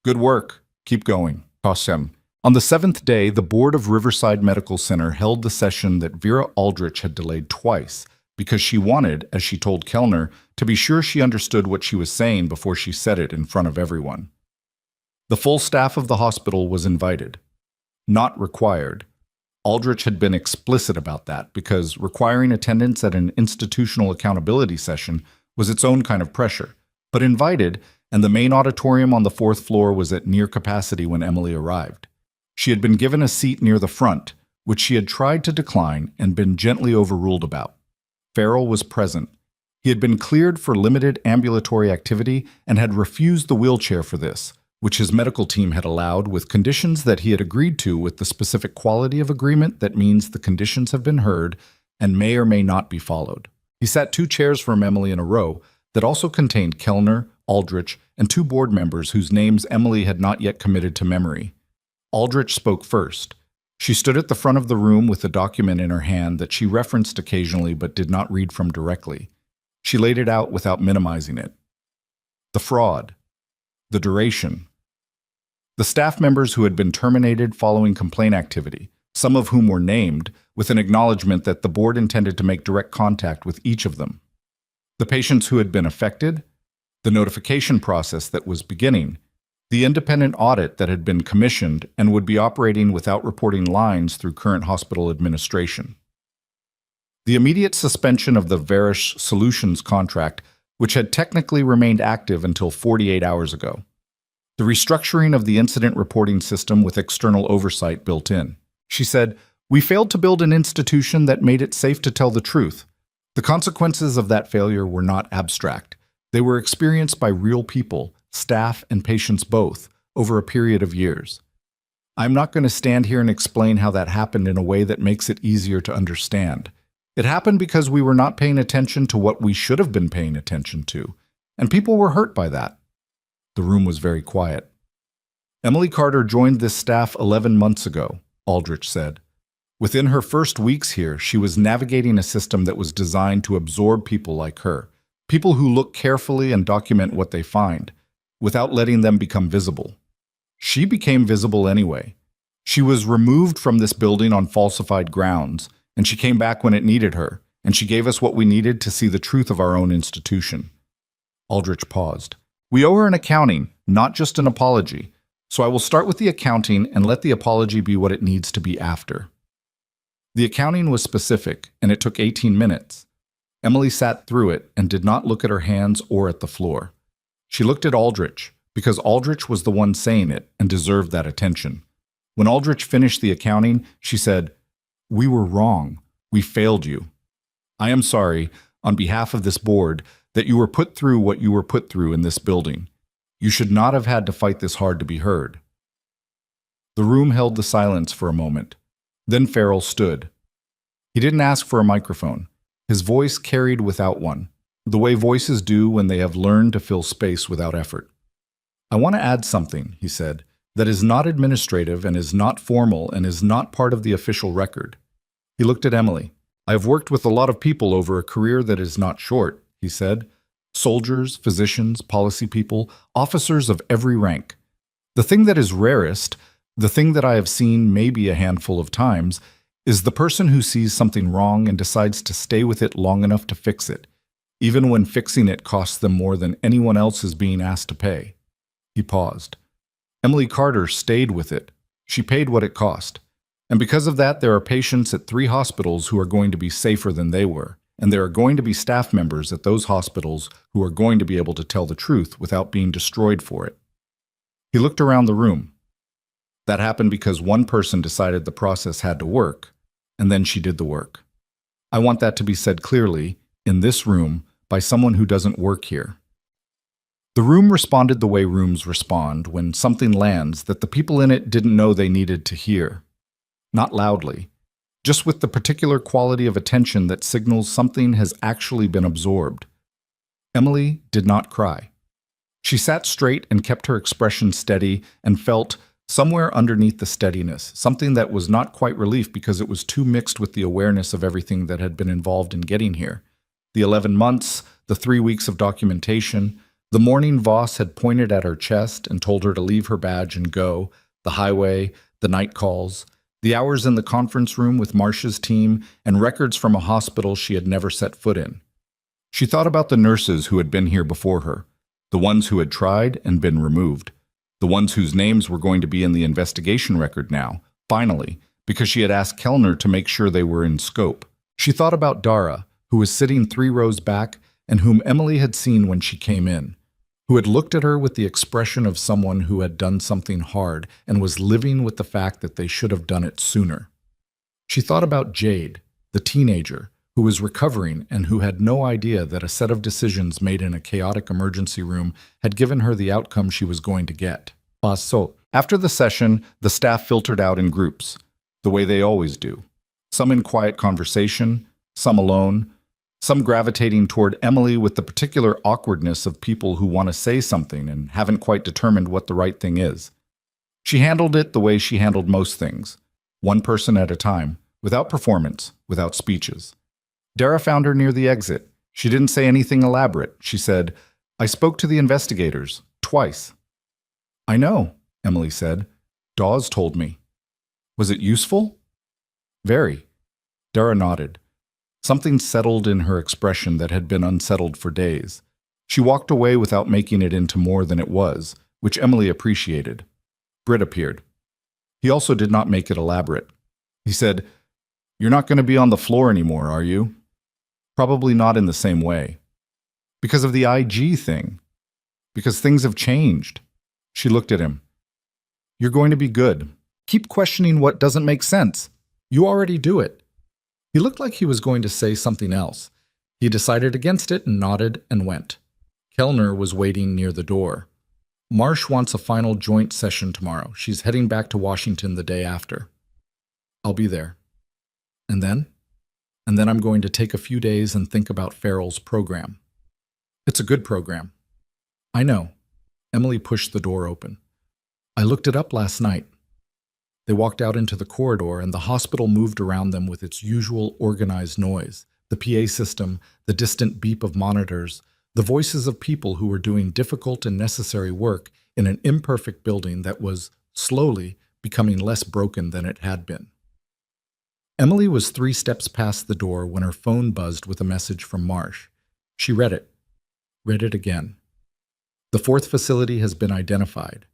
good work, keep going, Qasem. On the 7th day, the board of Riverside Medical Center held the session that Vera Aldrich had delayed twice because she wanted, as she told Kellner, to be sure she understood what she was saying before she said it in front of everyone. The full staff of the hospital was invited. Not required. Aldrich had been explicit about that because requiring attendance at an institutional accountability session was its own kind of pressure, but invited, and the main auditorium on the 4th floor was at near capacity when Emily arrived. She had been given a seat near the front, which she had tried to decline and been gently overruled about. Farrell was present. He had been cleared for limited ambulatory activity and had refused the wheelchair for this, which his medical team had allowed with conditions that he had agreed to with the specific quality of agreement that means the conditions have been heard and may or may not be followed. He sat 2 chairs from Emily in a row that also contained Kellner, Aldrich, and 2 board members whose names Emily had not yet committed to memory. Aldrich spoke first. She stood at the front of the room with a document in her hand that she referenced occasionally but did not read from directly. She laid it out without minimizing it. The fraud. The duration. The staff members who had been terminated following complaint activity, some of whom were named, with an acknowledgement that the board intended to make direct contact with each of them. The patients who had been affected, the notification process that was beginning, the independent audit that had been commissioned and would be operating without reporting lines through current hospital administration. The immediate suspension of the Verish Solutions contract, which had technically remained active until 48 hours ago. The restructuring of the incident reporting system with external oversight built in. She said, "We failed to build an institution that made it safe to tell the truth. The consequences of that failure were not abstract. They were experienced by real people, staff and patients both, over a period of years. I'm not going to stand here and explain how that happened in a way that makes it easier to understand. It happened because we were not paying attention to what we should have been paying attention to, and people were hurt by that." The room was very quiet. "Emily Carter joined this staff 11 months ago," Aldrich said. "Within her first weeks here, she was navigating a system that was designed to absorb people like her, people who look carefully and document what they find, without letting them become visible. She became visible anyway. She was removed from this building on falsified grounds, and she came back when it needed her, and she gave us what we needed to see the truth of our own institution." Aldrich paused. "We owe her an accounting, not just an apology, so I will start with the accounting and let the apology be what it needs to be after." The accounting was specific, and it took 18 minutes. Emily sat through it and did not look at her hands or at the floor. She looked at Aldrich, because Aldrich was the one saying it and deserved that attention. When Aldrich finished the accounting, she said, "We were wrong. We failed you. I am sorry, on behalf of this board, that you were put through what you were put through in this building. You should not have had to fight this hard to be heard." The room held the silence for a moment. Then Farrell stood. He didn't ask for a microphone. His voice carried without one, the way voices do when they have learned to fill space without effort. "I want to add something," he said, that is not administrative and is not formal and is not part of the official record. He looked at Emily. I have worked with a lot of people over a career that is not short, he said. Soldiers, physicians, policy people, officers of every rank. The thing that is rarest, the thing that I have seen maybe a handful of times, is the person who sees something wrong and decides to stay with it long enough to fix it, even when fixing it costs them more than anyone else is being asked to pay. He paused. Emily Carter stayed with it. She paid what it cost. And because of that, there are patients at 3 hospitals who are going to be safer than they were. And there are going to be staff members at those hospitals who are going to be able to tell the truth without being destroyed for it. He looked around the room. That happened because one person decided the process had to work, and then she did the work. I want that to be said clearly, in this room, by someone who doesn't work here. The room responded the way rooms respond when something lands that the people in it didn't know they needed to hear. Not loudly, just with the particular quality of attention that signals something has actually been absorbed. Emily did not cry. She sat straight and kept her expression steady and felt, somewhere underneath the steadiness, something that was not quite relief because it was too mixed with the awareness of everything that had been involved in getting here. The 11 months, the 3 weeks of documentation, the morning Voss had pointed at her chest and told her to leave her badge and go, the highway, the night calls, the hours in the conference room with Marcia's team, and records from a hospital she had never set foot in. She thought about the nurses who had been here before her, the ones who had tried and been removed, the ones whose names were going to be in the investigation record now, finally, because she had asked Kellner to make sure they were in scope. She thought about Dara, who was sitting 3 rows back and whom Emily had seen when she came in, who had looked at her with the expression of someone who had done something hard and was living with the fact that they should have done it sooner. She thought about Jade, the teenager, who was recovering and who had no idea that a set of decisions made in a chaotic emergency room had given her the outcome she was going to get. So, after the session, the staff filtered out in groups, the way they always do. Some in quiet conversation, some alone, some gravitating toward Emily with the particular awkwardness of people who want to say something and haven't quite determined what the right thing is. She handled it the way she handled most things, one person at a time, without performance, without speeches. Dara found her near the exit. She didn't say anything elaborate. She said, I spoke to the investigators, twice. I know, Emily said. Dawes told me. Was it useful? Very. Dara nodded. Something settled in her expression that had been unsettled for days. She walked away without making it into more than it was, which Emily appreciated. Britt appeared. He also did not make it elaborate. He said, You're not going to be on the floor anymore, are you? Probably not in the same way. Because of the IG thing. Because things have changed. She looked at him. You're going to be good. Keep questioning what doesn't make sense. You already do it. He looked like he was going to say something else. He decided against it and nodded and went. Kellner was waiting near the door. Marsh wants a final joint session tomorrow. She's heading back to Washington the day after. I'll be there. And then? And then I'm going to take a few days and think about Farrell's program. It's a good program. I know. Emily pushed the door open. I looked it up last night. They walked out into the corridor, and the hospital moved around them with its usual organized noise, the PA system, the distant beep of monitors, the voices of people who were doing difficult and necessary work in an imperfect building that was, slowly, becoming less broken than it had been. Emily was 3 steps past the door when her phone buzzed with a message from Marsh. She read it again. The 4th facility has been identified.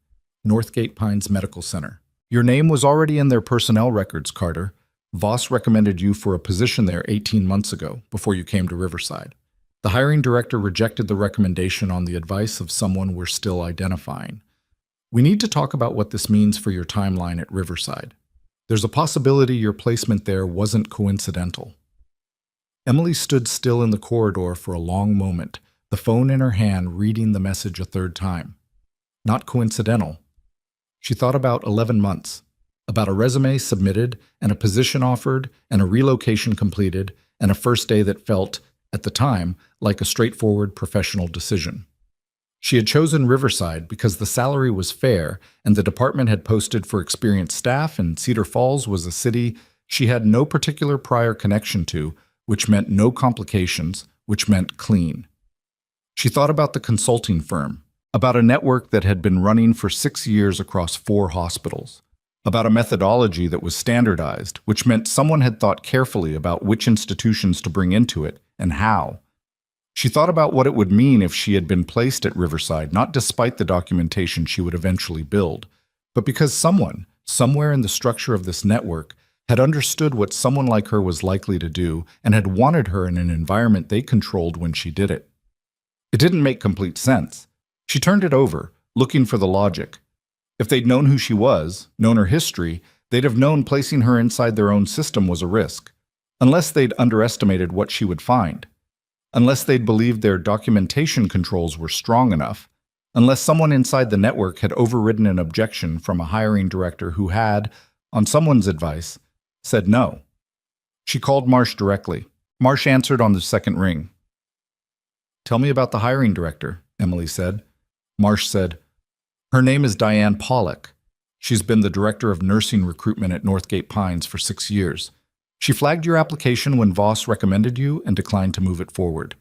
Northgate Pines Medical Center. Your name was already in their personnel records, Carter. Voss recommended you for a position there 18 months ago, before you came to Riverside. The hiring director rejected the recommendation on the advice of someone we're still identifying. We need to talk about what this means for your timeline at Riverside. There's a possibility your placement there wasn't coincidental. Emily stood still in the corridor for a long moment, the phone in her hand reading the message a 3rd time. Not coincidental. She thought about 11 months, about a resume submitted and a position offered and a relocation completed and a first day that felt, at the time, like a straightforward professional decision. She had chosen Riverside because the salary was fair and the department had posted for experienced staff, and Cedar Falls was a city she had no particular prior connection to, which meant no complications, which meant clean. She thought about the consulting firm, about a network that had been running for 6 years across 4 hospitals, about a methodology that was standardized, which meant someone had thought carefully about which institutions to bring into it and how. She thought about what it would mean if she had been placed at Riverside, not despite the documentation she would eventually build, but because someone, somewhere in the structure of this network, had understood what someone like her was likely to do and had wanted her in an environment they controlled when she did it. It didn't make complete sense. She turned it over, looking for the logic. If they'd known who she was, known her history, they'd have known placing her inside their own system was a risk, unless they'd underestimated what she would find. Unless they'd believed their documentation controls were strong enough, unless someone inside the network had overridden an objection from a hiring director who had, on someone's advice, said no. She called Marsh directly. Marsh answered on the second ring. "Tell me about the hiring director," Emily said. Marsh said, "Her name is Diane Pollock. She's been the director of nursing recruitment at Northgate Pines for 6 years. She flagged your application when Voss recommended you and declined to move it forward.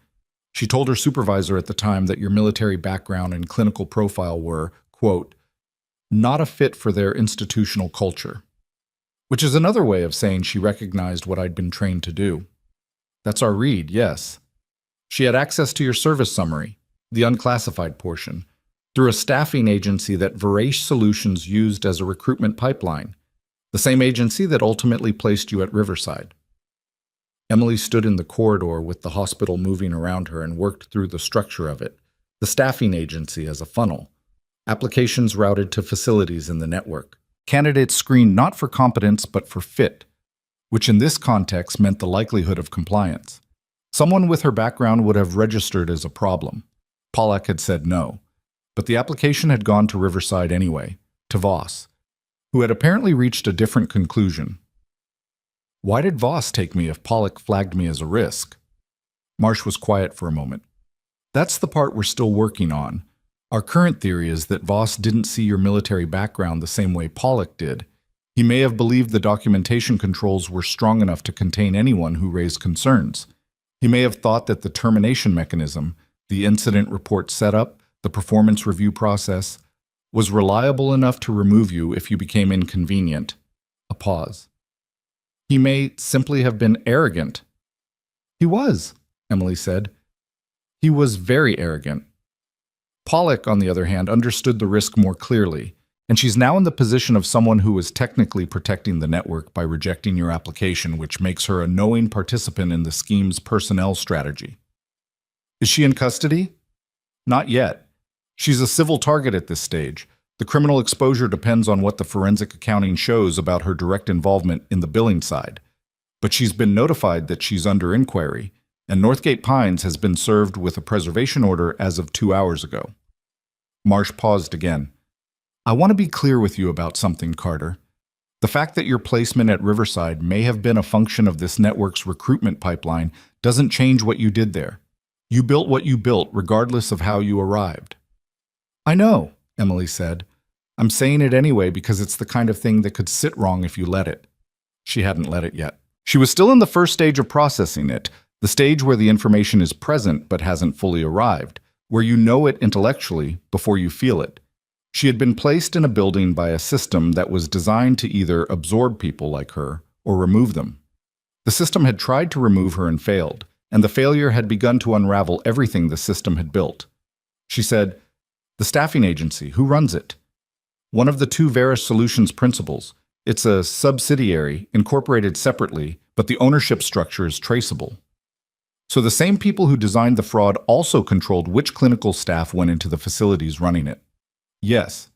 She told her supervisor at the time that your military background and clinical profile were, quote, not a fit for their institutional culture." Which is another way of saying she recognized what I'd been trained to do. That's our read, yes. She had access to your service summary, the unclassified portion, through a staffing agency that Verace Solutions used as a recruitment pipeline, the same agency that ultimately placed you at Riverside. Emily stood in the corridor with the hospital moving around her and worked through the structure of it, the staffing agency as a funnel, applications routed to facilities in the network, candidates screened not for competence but for fit, which in this context meant the likelihood of compliance. Someone with her background would have registered as a problem. Pollock had said no, but the application had gone to Riverside anyway, to Voss, who had apparently reached a different conclusion. Why did Voss take me if Pollock flagged me as a risk? Marsh was quiet for a moment. That's the part we're still working on. Our current theory is that Voss didn't see your military background the same way Pollock did. He may have believed the documentation controls were strong enough to contain anyone who raised concerns. He may have thought that the termination mechanism, the incident report setup, the performance review process, was reliable enough to remove you if you became inconvenient. A pause. He may simply have been arrogant. He was, Emily said. He was very arrogant. Pollock, on the other hand, understood the risk more clearly, and she's now in the position of someone who is technically protecting the network by rejecting your application, which makes her a knowing participant in the scheme's personnel strategy. Is she in custody? Not yet. She's a civil target at this stage. The criminal exposure depends on what the forensic accounting shows about her direct involvement in the billing side. But she's been notified that she's under inquiry, and Northgate Pines has been served with a preservation order as of 2 hours ago. Marsh paused again. I want to be clear with you about something, Carter. The fact that your placement at Riverside may have been a function of this network's recruitment pipeline doesn't change what you did there. You built what you built regardless of how you arrived. I know, Emily said. I'm saying it anyway because it's the kind of thing that could sit wrong if you let it. She hadn't let it yet. She was still in the first stage of processing it, the stage where the information is present but hasn't fully arrived, where you know it intellectually before you feel it. She had been placed in a building by a system that was designed to either absorb people like her or remove them. The system had tried to remove her and failed, and the failure had begun to unravel everything the system had built. She said, the staffing agency, who runs it? One of the 2 Veris Solutions principals. It's a subsidiary, incorporated separately, but the ownership structure is traceable. So the same people who designed the fraud also controlled which clinical staff went into the facilities running it. Yes.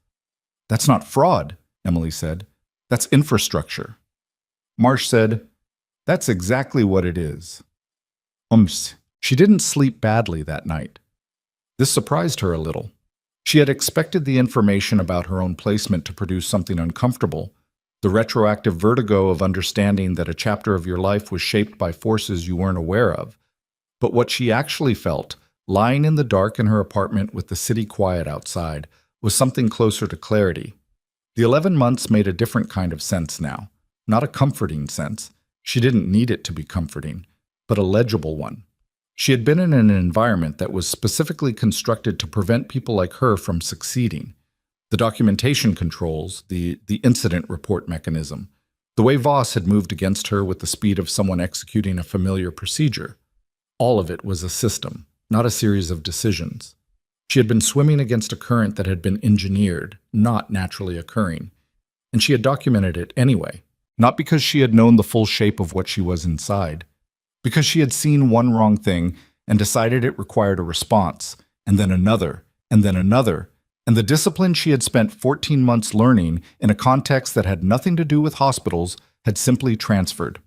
That's not fraud, Emily said. That's infrastructure. Marsh said, that's exactly what it is. She didn't sleep badly that night. This surprised her a little. She had expected the information about her own placement to produce something uncomfortable, the retroactive vertigo of understanding that a chapter of your life was shaped by forces you weren't aware of. But what she actually felt, lying in the dark in her apartment with the city quiet outside, was something closer to clarity. The 11 months made a different kind of sense now. Not a comforting sense. She didn't need it to be comforting, but a legible one. She had been in an environment that was specifically constructed to prevent people like her from succeeding. The documentation controls, the incident report mechanism, the way Voss had moved against her with the speed of someone executing a familiar procedure. All of it was a system, not a series of decisions. She had been swimming against a current that had been engineered, not naturally occurring. And she had documented it anyway, not because she had known the full shape of what she was inside, because she had seen one wrong thing and decided it required a response, and then another, and then another, and the discipline she had spent 14 months learning in a context that had nothing to do with hospitals had simply transferred.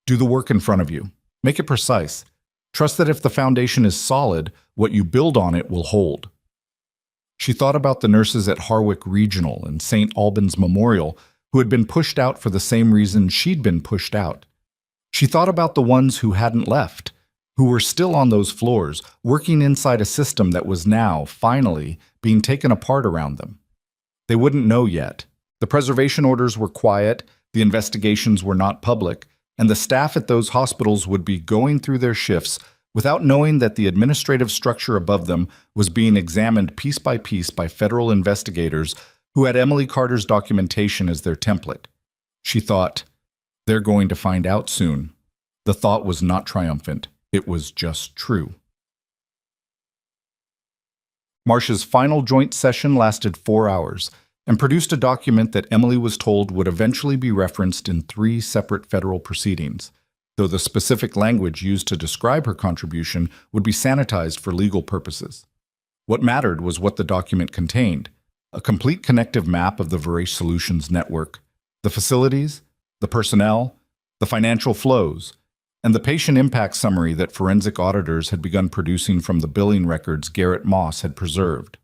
Do the work in front of you. Make it precise. Trust that if the foundation is solid, what you build on it will hold. She thought about the nurses at Harwick Regional and St. Albans Memorial who had been pushed out for the same reason she'd been pushed out. She thought about the ones who hadn't left, who were still on those floors, working inside a system that was now, finally, being taken apart around them. They wouldn't know yet. The preservation orders were quiet, the investigations were not public, and the staff at those hospitals would be going through their shifts without knowing that the administrative structure above them was being examined piece by federal investigators who had Emily Carter's documentation as their template. She thought, they're going to find out soon. The thought was not triumphant. It was just true. Marsh's final joint session lasted 4 hours and produced a document that Emily was told would eventually be referenced in 3 separate federal proceedings, though the specific language used to describe her contribution would be sanitized for legal purposes. What mattered was what the document contained: a complete connective map of the Valor Solutions network, the facilities, the personnel, the financial flows, and the patient impact summary that forensic auditors had begun producing from the billing records Garrett Moss had preserved.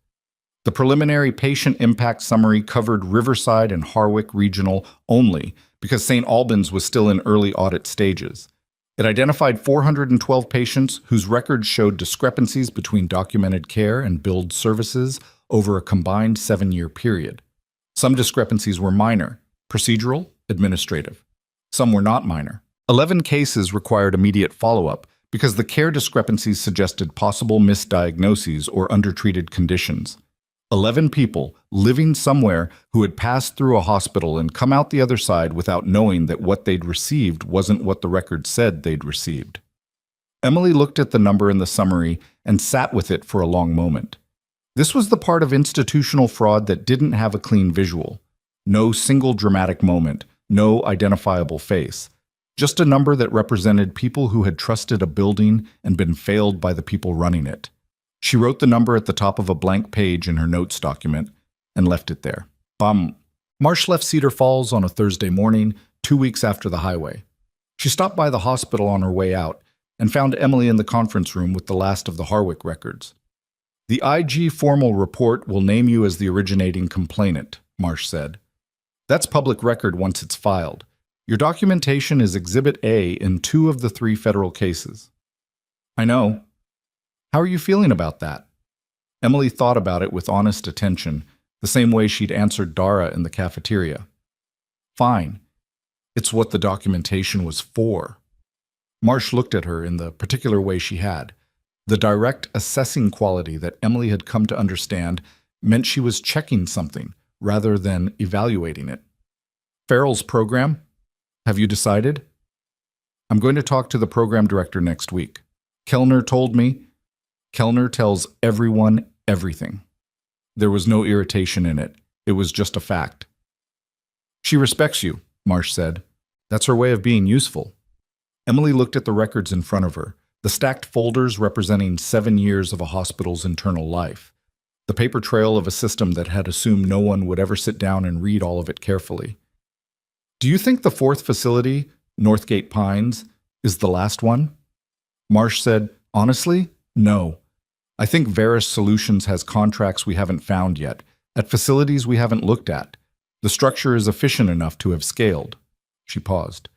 The preliminary patient impact summary covered Riverside and Harwick Regional only because St. Albans was still in early audit stages. It identified 412 patients whose records showed discrepancies between documented care and billed services over a combined 7-year period. Some discrepancies were minor, procedural, administrative. Some were not minor. 11 cases required immediate follow-up because the care discrepancies suggested possible misdiagnoses or undertreated conditions. 11 people living somewhere who had passed through a hospital and come out the other side without knowing that what they'd received wasn't what the record said they'd received. Emily looked at the number in the summary and sat with it for a long moment. This was the part of institutional fraud that didn't have a clean visual. No single dramatic moment, no identifiable face. Just a number that represented people who had trusted a building and been failed by the people running it. She wrote the number at the top of a blank page in her notes document and left it there. Bum. Marsh left Cedar Falls on a Thursday morning, 2 weeks after the highway. She stopped by the hospital on her way out and found Emily in the conference room with the last of the Harwick records. The IG formal report will name you as the originating complainant, Marsh said. That's public record once it's filed. Your documentation is Exhibit A in 2 of the 3 federal cases. I know. How are you feeling about that? Emily thought about it with honest attention, the same way she'd answered Dara in the cafeteria. Fine. It's what the documentation was for. Marsh looked at her in the particular way she had. The direct assessing quality that Emily had come to understand meant she was checking something rather than evaluating it. Farrell's program? Have you decided? I'm going to talk to the program director next week. Kellner told me. Kellner tells everyone everything. There was no irritation in it. It was just a fact. She respects you, Marsh said. That's her way of being useful. Emily looked at the records in front of her, the stacked folders representing 7 years of a hospital's internal life, the paper trail of a system that had assumed no one would ever sit down and read all of it carefully. Do you think the 4th facility, Northgate Pines, is the last one? Marsh said, honestly, no. I think Valor Solutions has contracts we haven't found yet, at facilities we haven't looked at. The structure is efficient enough to have scaled. She paused.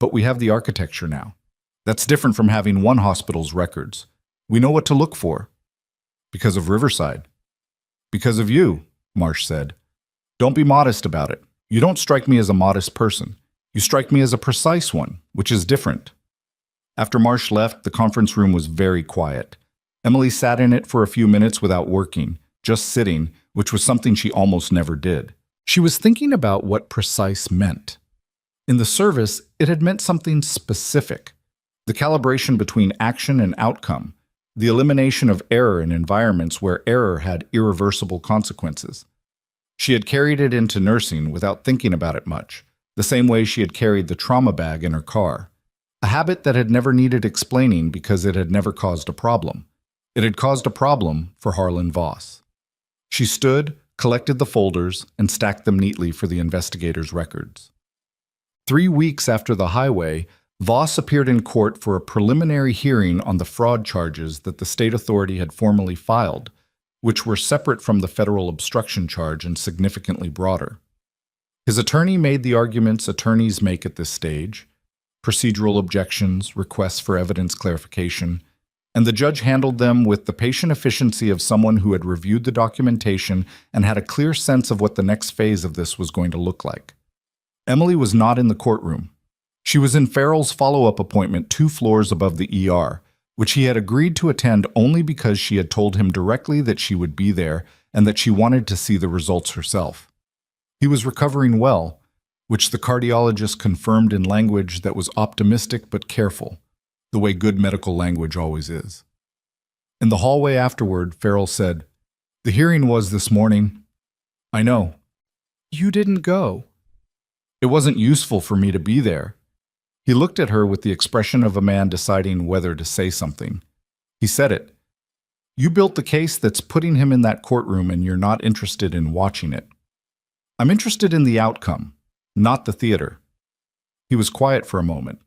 But we have the architecture now. That's different from having one hospital's records. We know what to look for. Because of Riverside. Because of you, Marsh said. Don't be modest about it. You don't strike me as a modest person. You strike me as a precise one, which is different. After Marsh left, the conference room was very quiet. Emily sat in it for a few minutes without working, just sitting, which was something she almost never did. She was thinking about what precise meant. In the service, it had meant something specific. The calibration between action and outcome. The elimination of error in environments where error had irreversible consequences. She had carried it into nursing without thinking about it much, the same way she had carried the trauma bag in her car. A habit that had never needed explaining because it had never caused a problem. It had caused a problem for Harlan Voss. She stood, collected the folders, and stacked them neatly for the investigator's records. 3 weeks after the highway, Voss appeared in court for a preliminary hearing on the fraud charges that the state authority had formally filed, which were separate from the federal obstruction charge and significantly broader. His attorney made the arguments attorneys make at this stage: procedural objections, requests for evidence clarification, and the judge handled them with the patient efficiency of someone who had reviewed the documentation and had a clear sense of what the next phase of this was going to look like. Emily was not in the courtroom. She was in Farrell's follow-up appointment 2 floors above the ER, which he had agreed to attend only because she had told him directly that she would be there and that she wanted to see the results herself. He was recovering well, which the cardiologist confirmed in language that was optimistic but careful, the way good medical language always is. In the hallway afterward, Farrell said, "The hearing was this morning." "I know." "You didn't go." "It wasn't useful for me to be there." He looked at her with the expression of a man deciding whether to say something. He said it. "You built the case that's putting him in that courtroom and you're not interested in watching it." "I'm interested in the outcome, not the theater." He was quiet for a moment.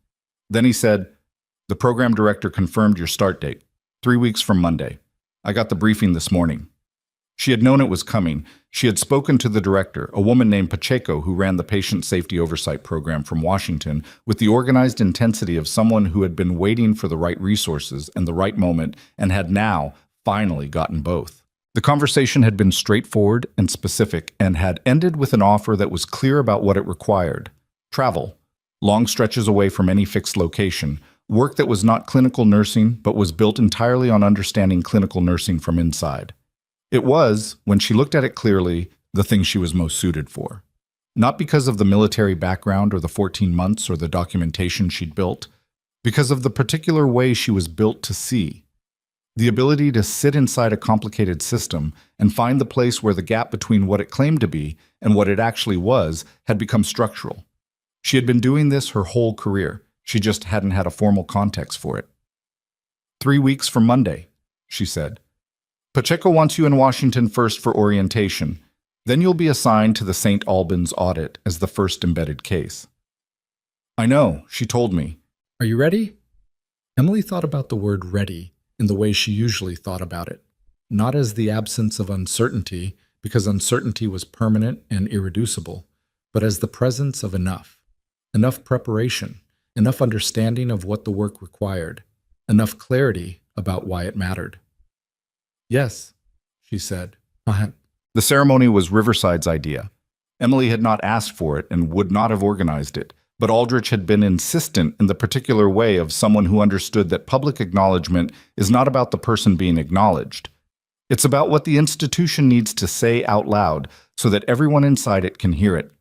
Then he said, "The program director confirmed your start date, 3 weeks from Monday. I got the briefing this morning." She had known it was coming. She had spoken to the director, a woman named Pacheco who ran the Patient Safety Oversight Program from Washington, with the organized intensity of someone who had been waiting for the right resources and the right moment and had now, finally, gotten both. The conversation had been straightforward and specific and had ended with an offer that was clear about what it required. Travel, long stretches away from any fixed location, work that was not clinical nursing but was built entirely on understanding clinical nursing from inside. It was, when she looked at it clearly, the thing she was most suited for. Not because of the military background or the 14 months or the documentation she'd built, because of the particular way she was built to see. The ability to sit inside a complicated system and find the place where the gap between what it claimed to be and what it actually was had become structural. She had been doing this her whole career. She just hadn't had a formal context for it. 3 weeks from Monday, she said. Pacheco wants you in Washington first for orientation. Then you'll be assigned to the St. Albans audit as the first embedded case. I know, she told me. Are you ready? Emily thought about the word ready in the way she usually thought about it. Not as the absence of uncertainty, because uncertainty was permanent and irreducible, but as the presence of enough. Enough preparation, enough understanding of what the work required, enough clarity about why it mattered. Yes, she said. The ceremony was Riverside's idea. Emily had not asked for it and would not have organized it, but Aldrich had been insistent in the particular way of someone who understood that public acknowledgement is not about the person being acknowledged. It's about what the institution needs to say out loud so that everyone inside it can hear it.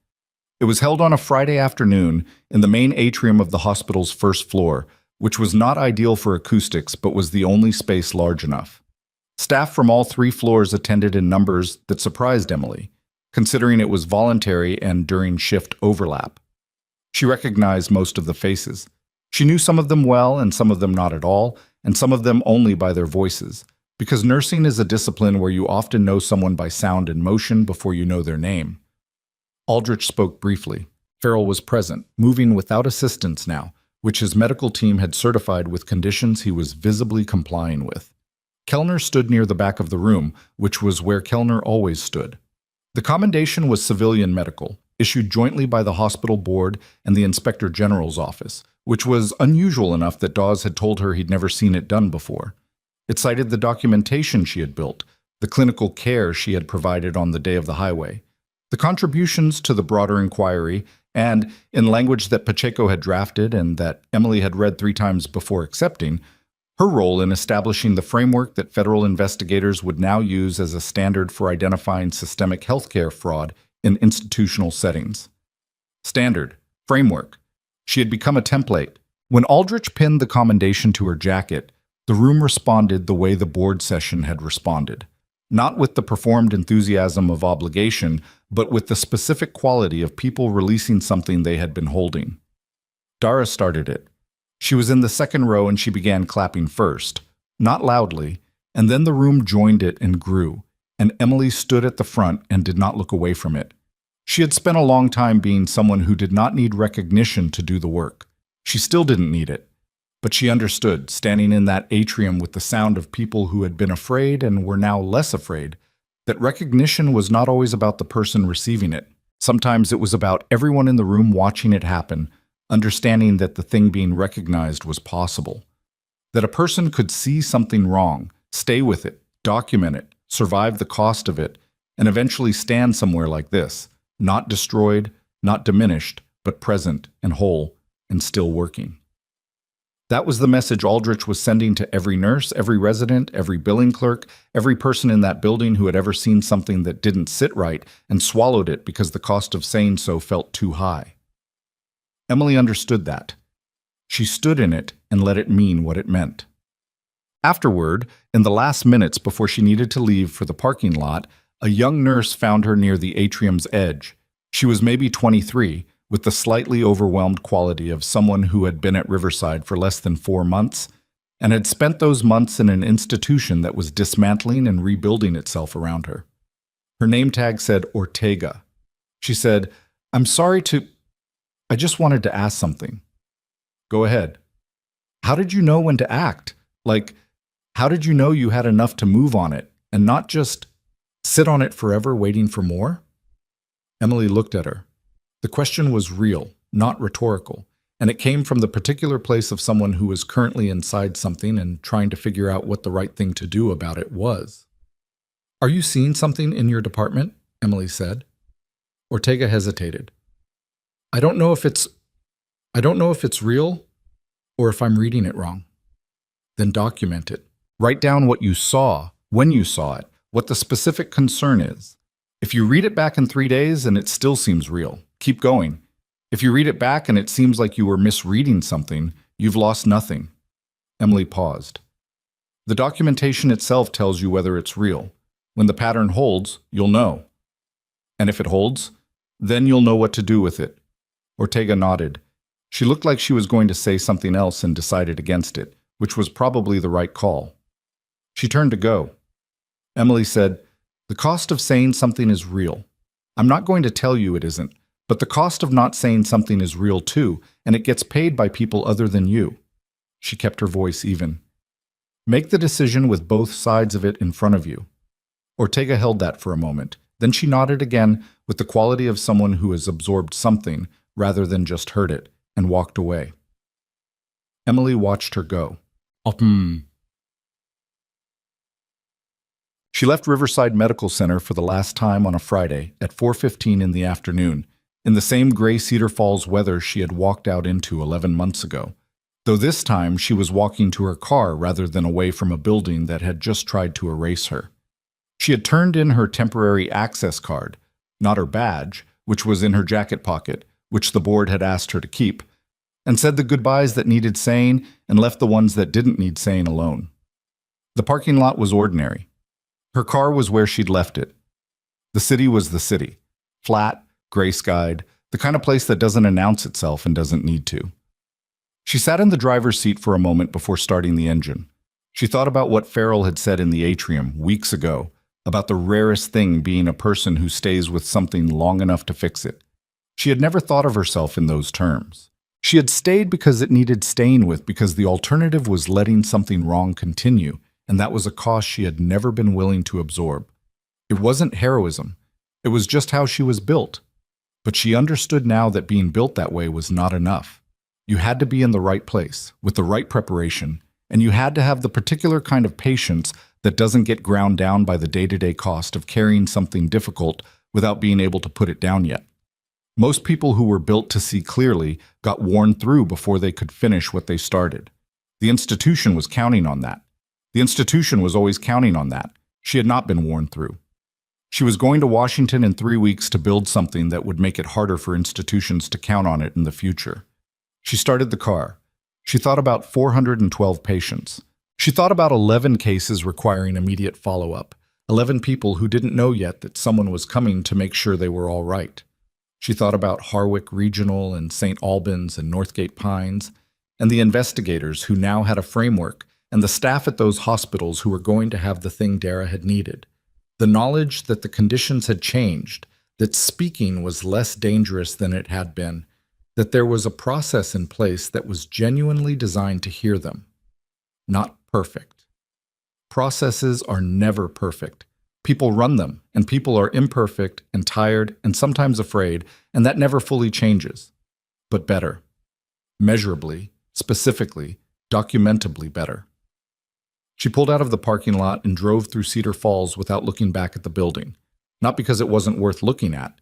It was held on a Friday afternoon in the main atrium of the hospital's first floor, which was not ideal for acoustics but was the only space large enough. Staff from all 3 floors attended in numbers that surprised Emily, considering it was voluntary and during shift overlap. She recognized most of the faces. She knew some of them well and some of them not at all, and some of them only by their voices, because nursing is a discipline where you often know someone by sound and motion before you know their name. Aldrich spoke briefly. Farrell was present, moving without assistance now, which his medical team had certified with conditions he was visibly complying with. Kellner stood near the back of the room, which was where Kellner always stood. The commendation was civilian medical, issued jointly by the hospital board and the Inspector General's office, which was unusual enough that Dawes had told her he'd never seen it done before. It cited the documentation she had built, the clinical care she had provided on the day of the highway, the contributions to the broader inquiry, and, in language that Pacheco had drafted and that Emily had read 3 times before accepting, her role in establishing the framework that federal investigators would now use as a standard for identifying systemic healthcare fraud in institutional settings. Standard, framework. She had become a template. When Aldrich pinned the commendation to her jacket, the room responded the way the board session had responded. Not with the performed enthusiasm of obligation, but with the specific quality of people releasing something they had been holding. Dara started it. She was in the second row and she began clapping first, not loudly, and then the room joined it and grew, and Emily stood at the front and did not look away from it. She had spent a long time being someone who did not need recognition to do the work. She still didn't need it. But she understood, standing in that atrium with the sound of people who had been afraid and were now less afraid, that recognition was not always about the person receiving it. Sometimes it was about everyone in the room watching it happen, understanding that the thing being recognized was possible. That a person could see something wrong, stay with it, document it, survive the cost of it, and eventually stand somewhere like this, not destroyed, not diminished, but present and whole and still working. That was the message Aldrich was sending to every nurse, every resident, every billing clerk, every person in that building who had ever seen something that didn't sit right and swallowed it because the cost of saying so felt too high. Emily understood that. She stood in it and let it mean what it meant. Afterward, in the last minutes before she needed to leave for the parking lot, a young nurse found her near the atrium's edge. She was maybe 23, with the slightly overwhelmed quality of someone who had been at Riverside for less than 4 months and had spent those months in an institution that was dismantling and rebuilding itself around her. Her name tag said Ortega. She said, I just wanted to ask something. Go ahead. How did you know when to act? How did you know you had enough to move on it and not just sit on it forever waiting for more? Emily looked at her. The question was real, not rhetorical, and it came from the particular place of someone who was currently inside something and trying to figure out what the right thing to do about it was. Are you seeing something in your department? Emily said. Ortega hesitated. I don't know if it's real or if I'm reading it wrong. Then document it. Write down what you saw, when you saw it, what the specific concern is. If you read it back in 3 days and it still seems real, keep going. If you read it back and it seems like you were misreading something, you've lost nothing. Emily paused. The documentation itself tells you whether it's real. When the pattern holds, you'll know. And if it holds, then you'll know what to do with it. Ortega nodded. She looked like she was going to say something else and decided against it, which was probably the right call. She turned to go. Emily said, The cost of saying something is real. I'm not going to tell you it isn't, but the cost of not saying something is real too, and it gets paid by people other than you. She kept her voice even. Make the decision with both sides of it in front of you. Ortega held that for a moment. Then she nodded again with the quality of someone who has absorbed something rather than just heard it, and walked away. Emily watched her go. She left Riverside Medical Center for the last time on a Friday at 4:15 in the afternoon, in the same gray Cedar Falls weather she had walked out into 11 months ago, though this time she was walking to her car rather than away from a building that had just tried to erase her. She had turned in her temporary access card, not her badge, which was in her jacket pocket, which the board had asked her to keep, and said the goodbyes that needed saying and left the ones that didn't need saying alone. The parking lot was ordinary. Her car was where she'd left it. The city was the city. Flat, gray-skied, the kind of place that doesn't announce itself and doesn't need to. She sat in the driver's seat for a moment before starting the engine. She thought about what Farrell had said in the atrium weeks ago, about the rarest thing being a person who stays with something long enough to fix it. She had never thought of herself in those terms. She had stayed because it needed staying with, because the alternative was letting something wrong continue, and that was a cost she had never been willing to absorb. It wasn't heroism. It was just how she was built. But she understood now that being built that way was not enough. You had to be in the right place, with the right preparation, and you had to have the particular kind of patience that doesn't get ground down by the day-to-day cost of carrying something difficult without being able to put it down yet. Most people who were built to see clearly got worn through before they could finish what they started. The institution was counting on that. The institution was always counting on that. She had not been worn through. She was going to Washington in 3 weeks to build something that would make it harder for institutions to count on it in the future. She started the car. She thought about 412 patients. She thought about 11 cases requiring immediate follow-up, 11 people who didn't know yet that someone was coming to make sure they were all right. She thought about Harwick Regional and St. Albans and Northgate Pines, and the investigators who now had a framework, and the staff at those hospitals who were going to have the thing Dara had needed. The knowledge that the conditions had changed, that speaking was less dangerous than it had been, that there was a process in place that was genuinely designed to hear them. Not perfect. Processes are never perfect. People run them, and people are imperfect and tired and sometimes afraid, and that never fully changes. But better. Measurably, specifically, documentably better. She pulled out of the parking lot and drove through Cedar Falls without looking back at the building. Not because it wasn't worth looking at,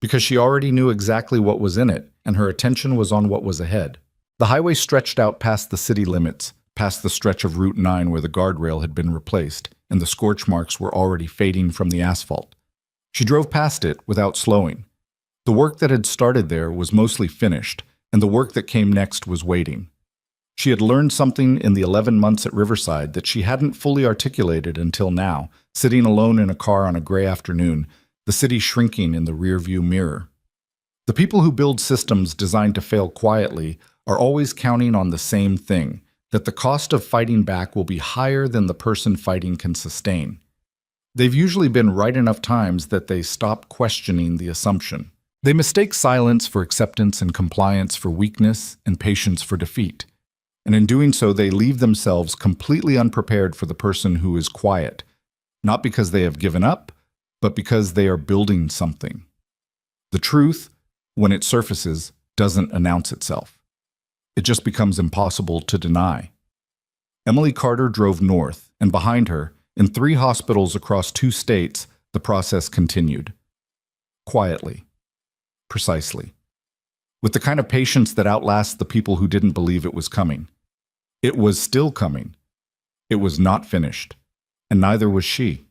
because she already knew exactly what was in it, and her attention was on what was ahead. The highway stretched out past the city limits, past the stretch of Route 9 where the guardrail had been replaced, and the scorch marks were already fading from the asphalt. She drove past it without slowing. The work that had started there was mostly finished, and the work that came next was waiting. She had learned something in the 11 months at Riverside that she hadn't fully articulated until now, sitting alone in a car on a gray afternoon, the city shrinking in the rearview mirror. The people who build systems designed to fail quietly are always counting on the same thing, that the cost of fighting back will be higher than the person fighting can sustain. They've usually been right enough times that they stop questioning the assumption. They mistake silence for acceptance and compliance for weakness and patience for defeat. And in doing so, they leave themselves completely unprepared for the person who is quiet, not because they have given up, but because they are building something. The truth, when it surfaces, doesn't announce itself. It just becomes impossible to deny. Emily Carter drove north, and behind her, in 3 hospitals across 2 states, the process continued. Quietly. Precisely. With the kind of patience that outlasts the people who didn't believe it was coming. It was still coming. It was not finished, and neither was she.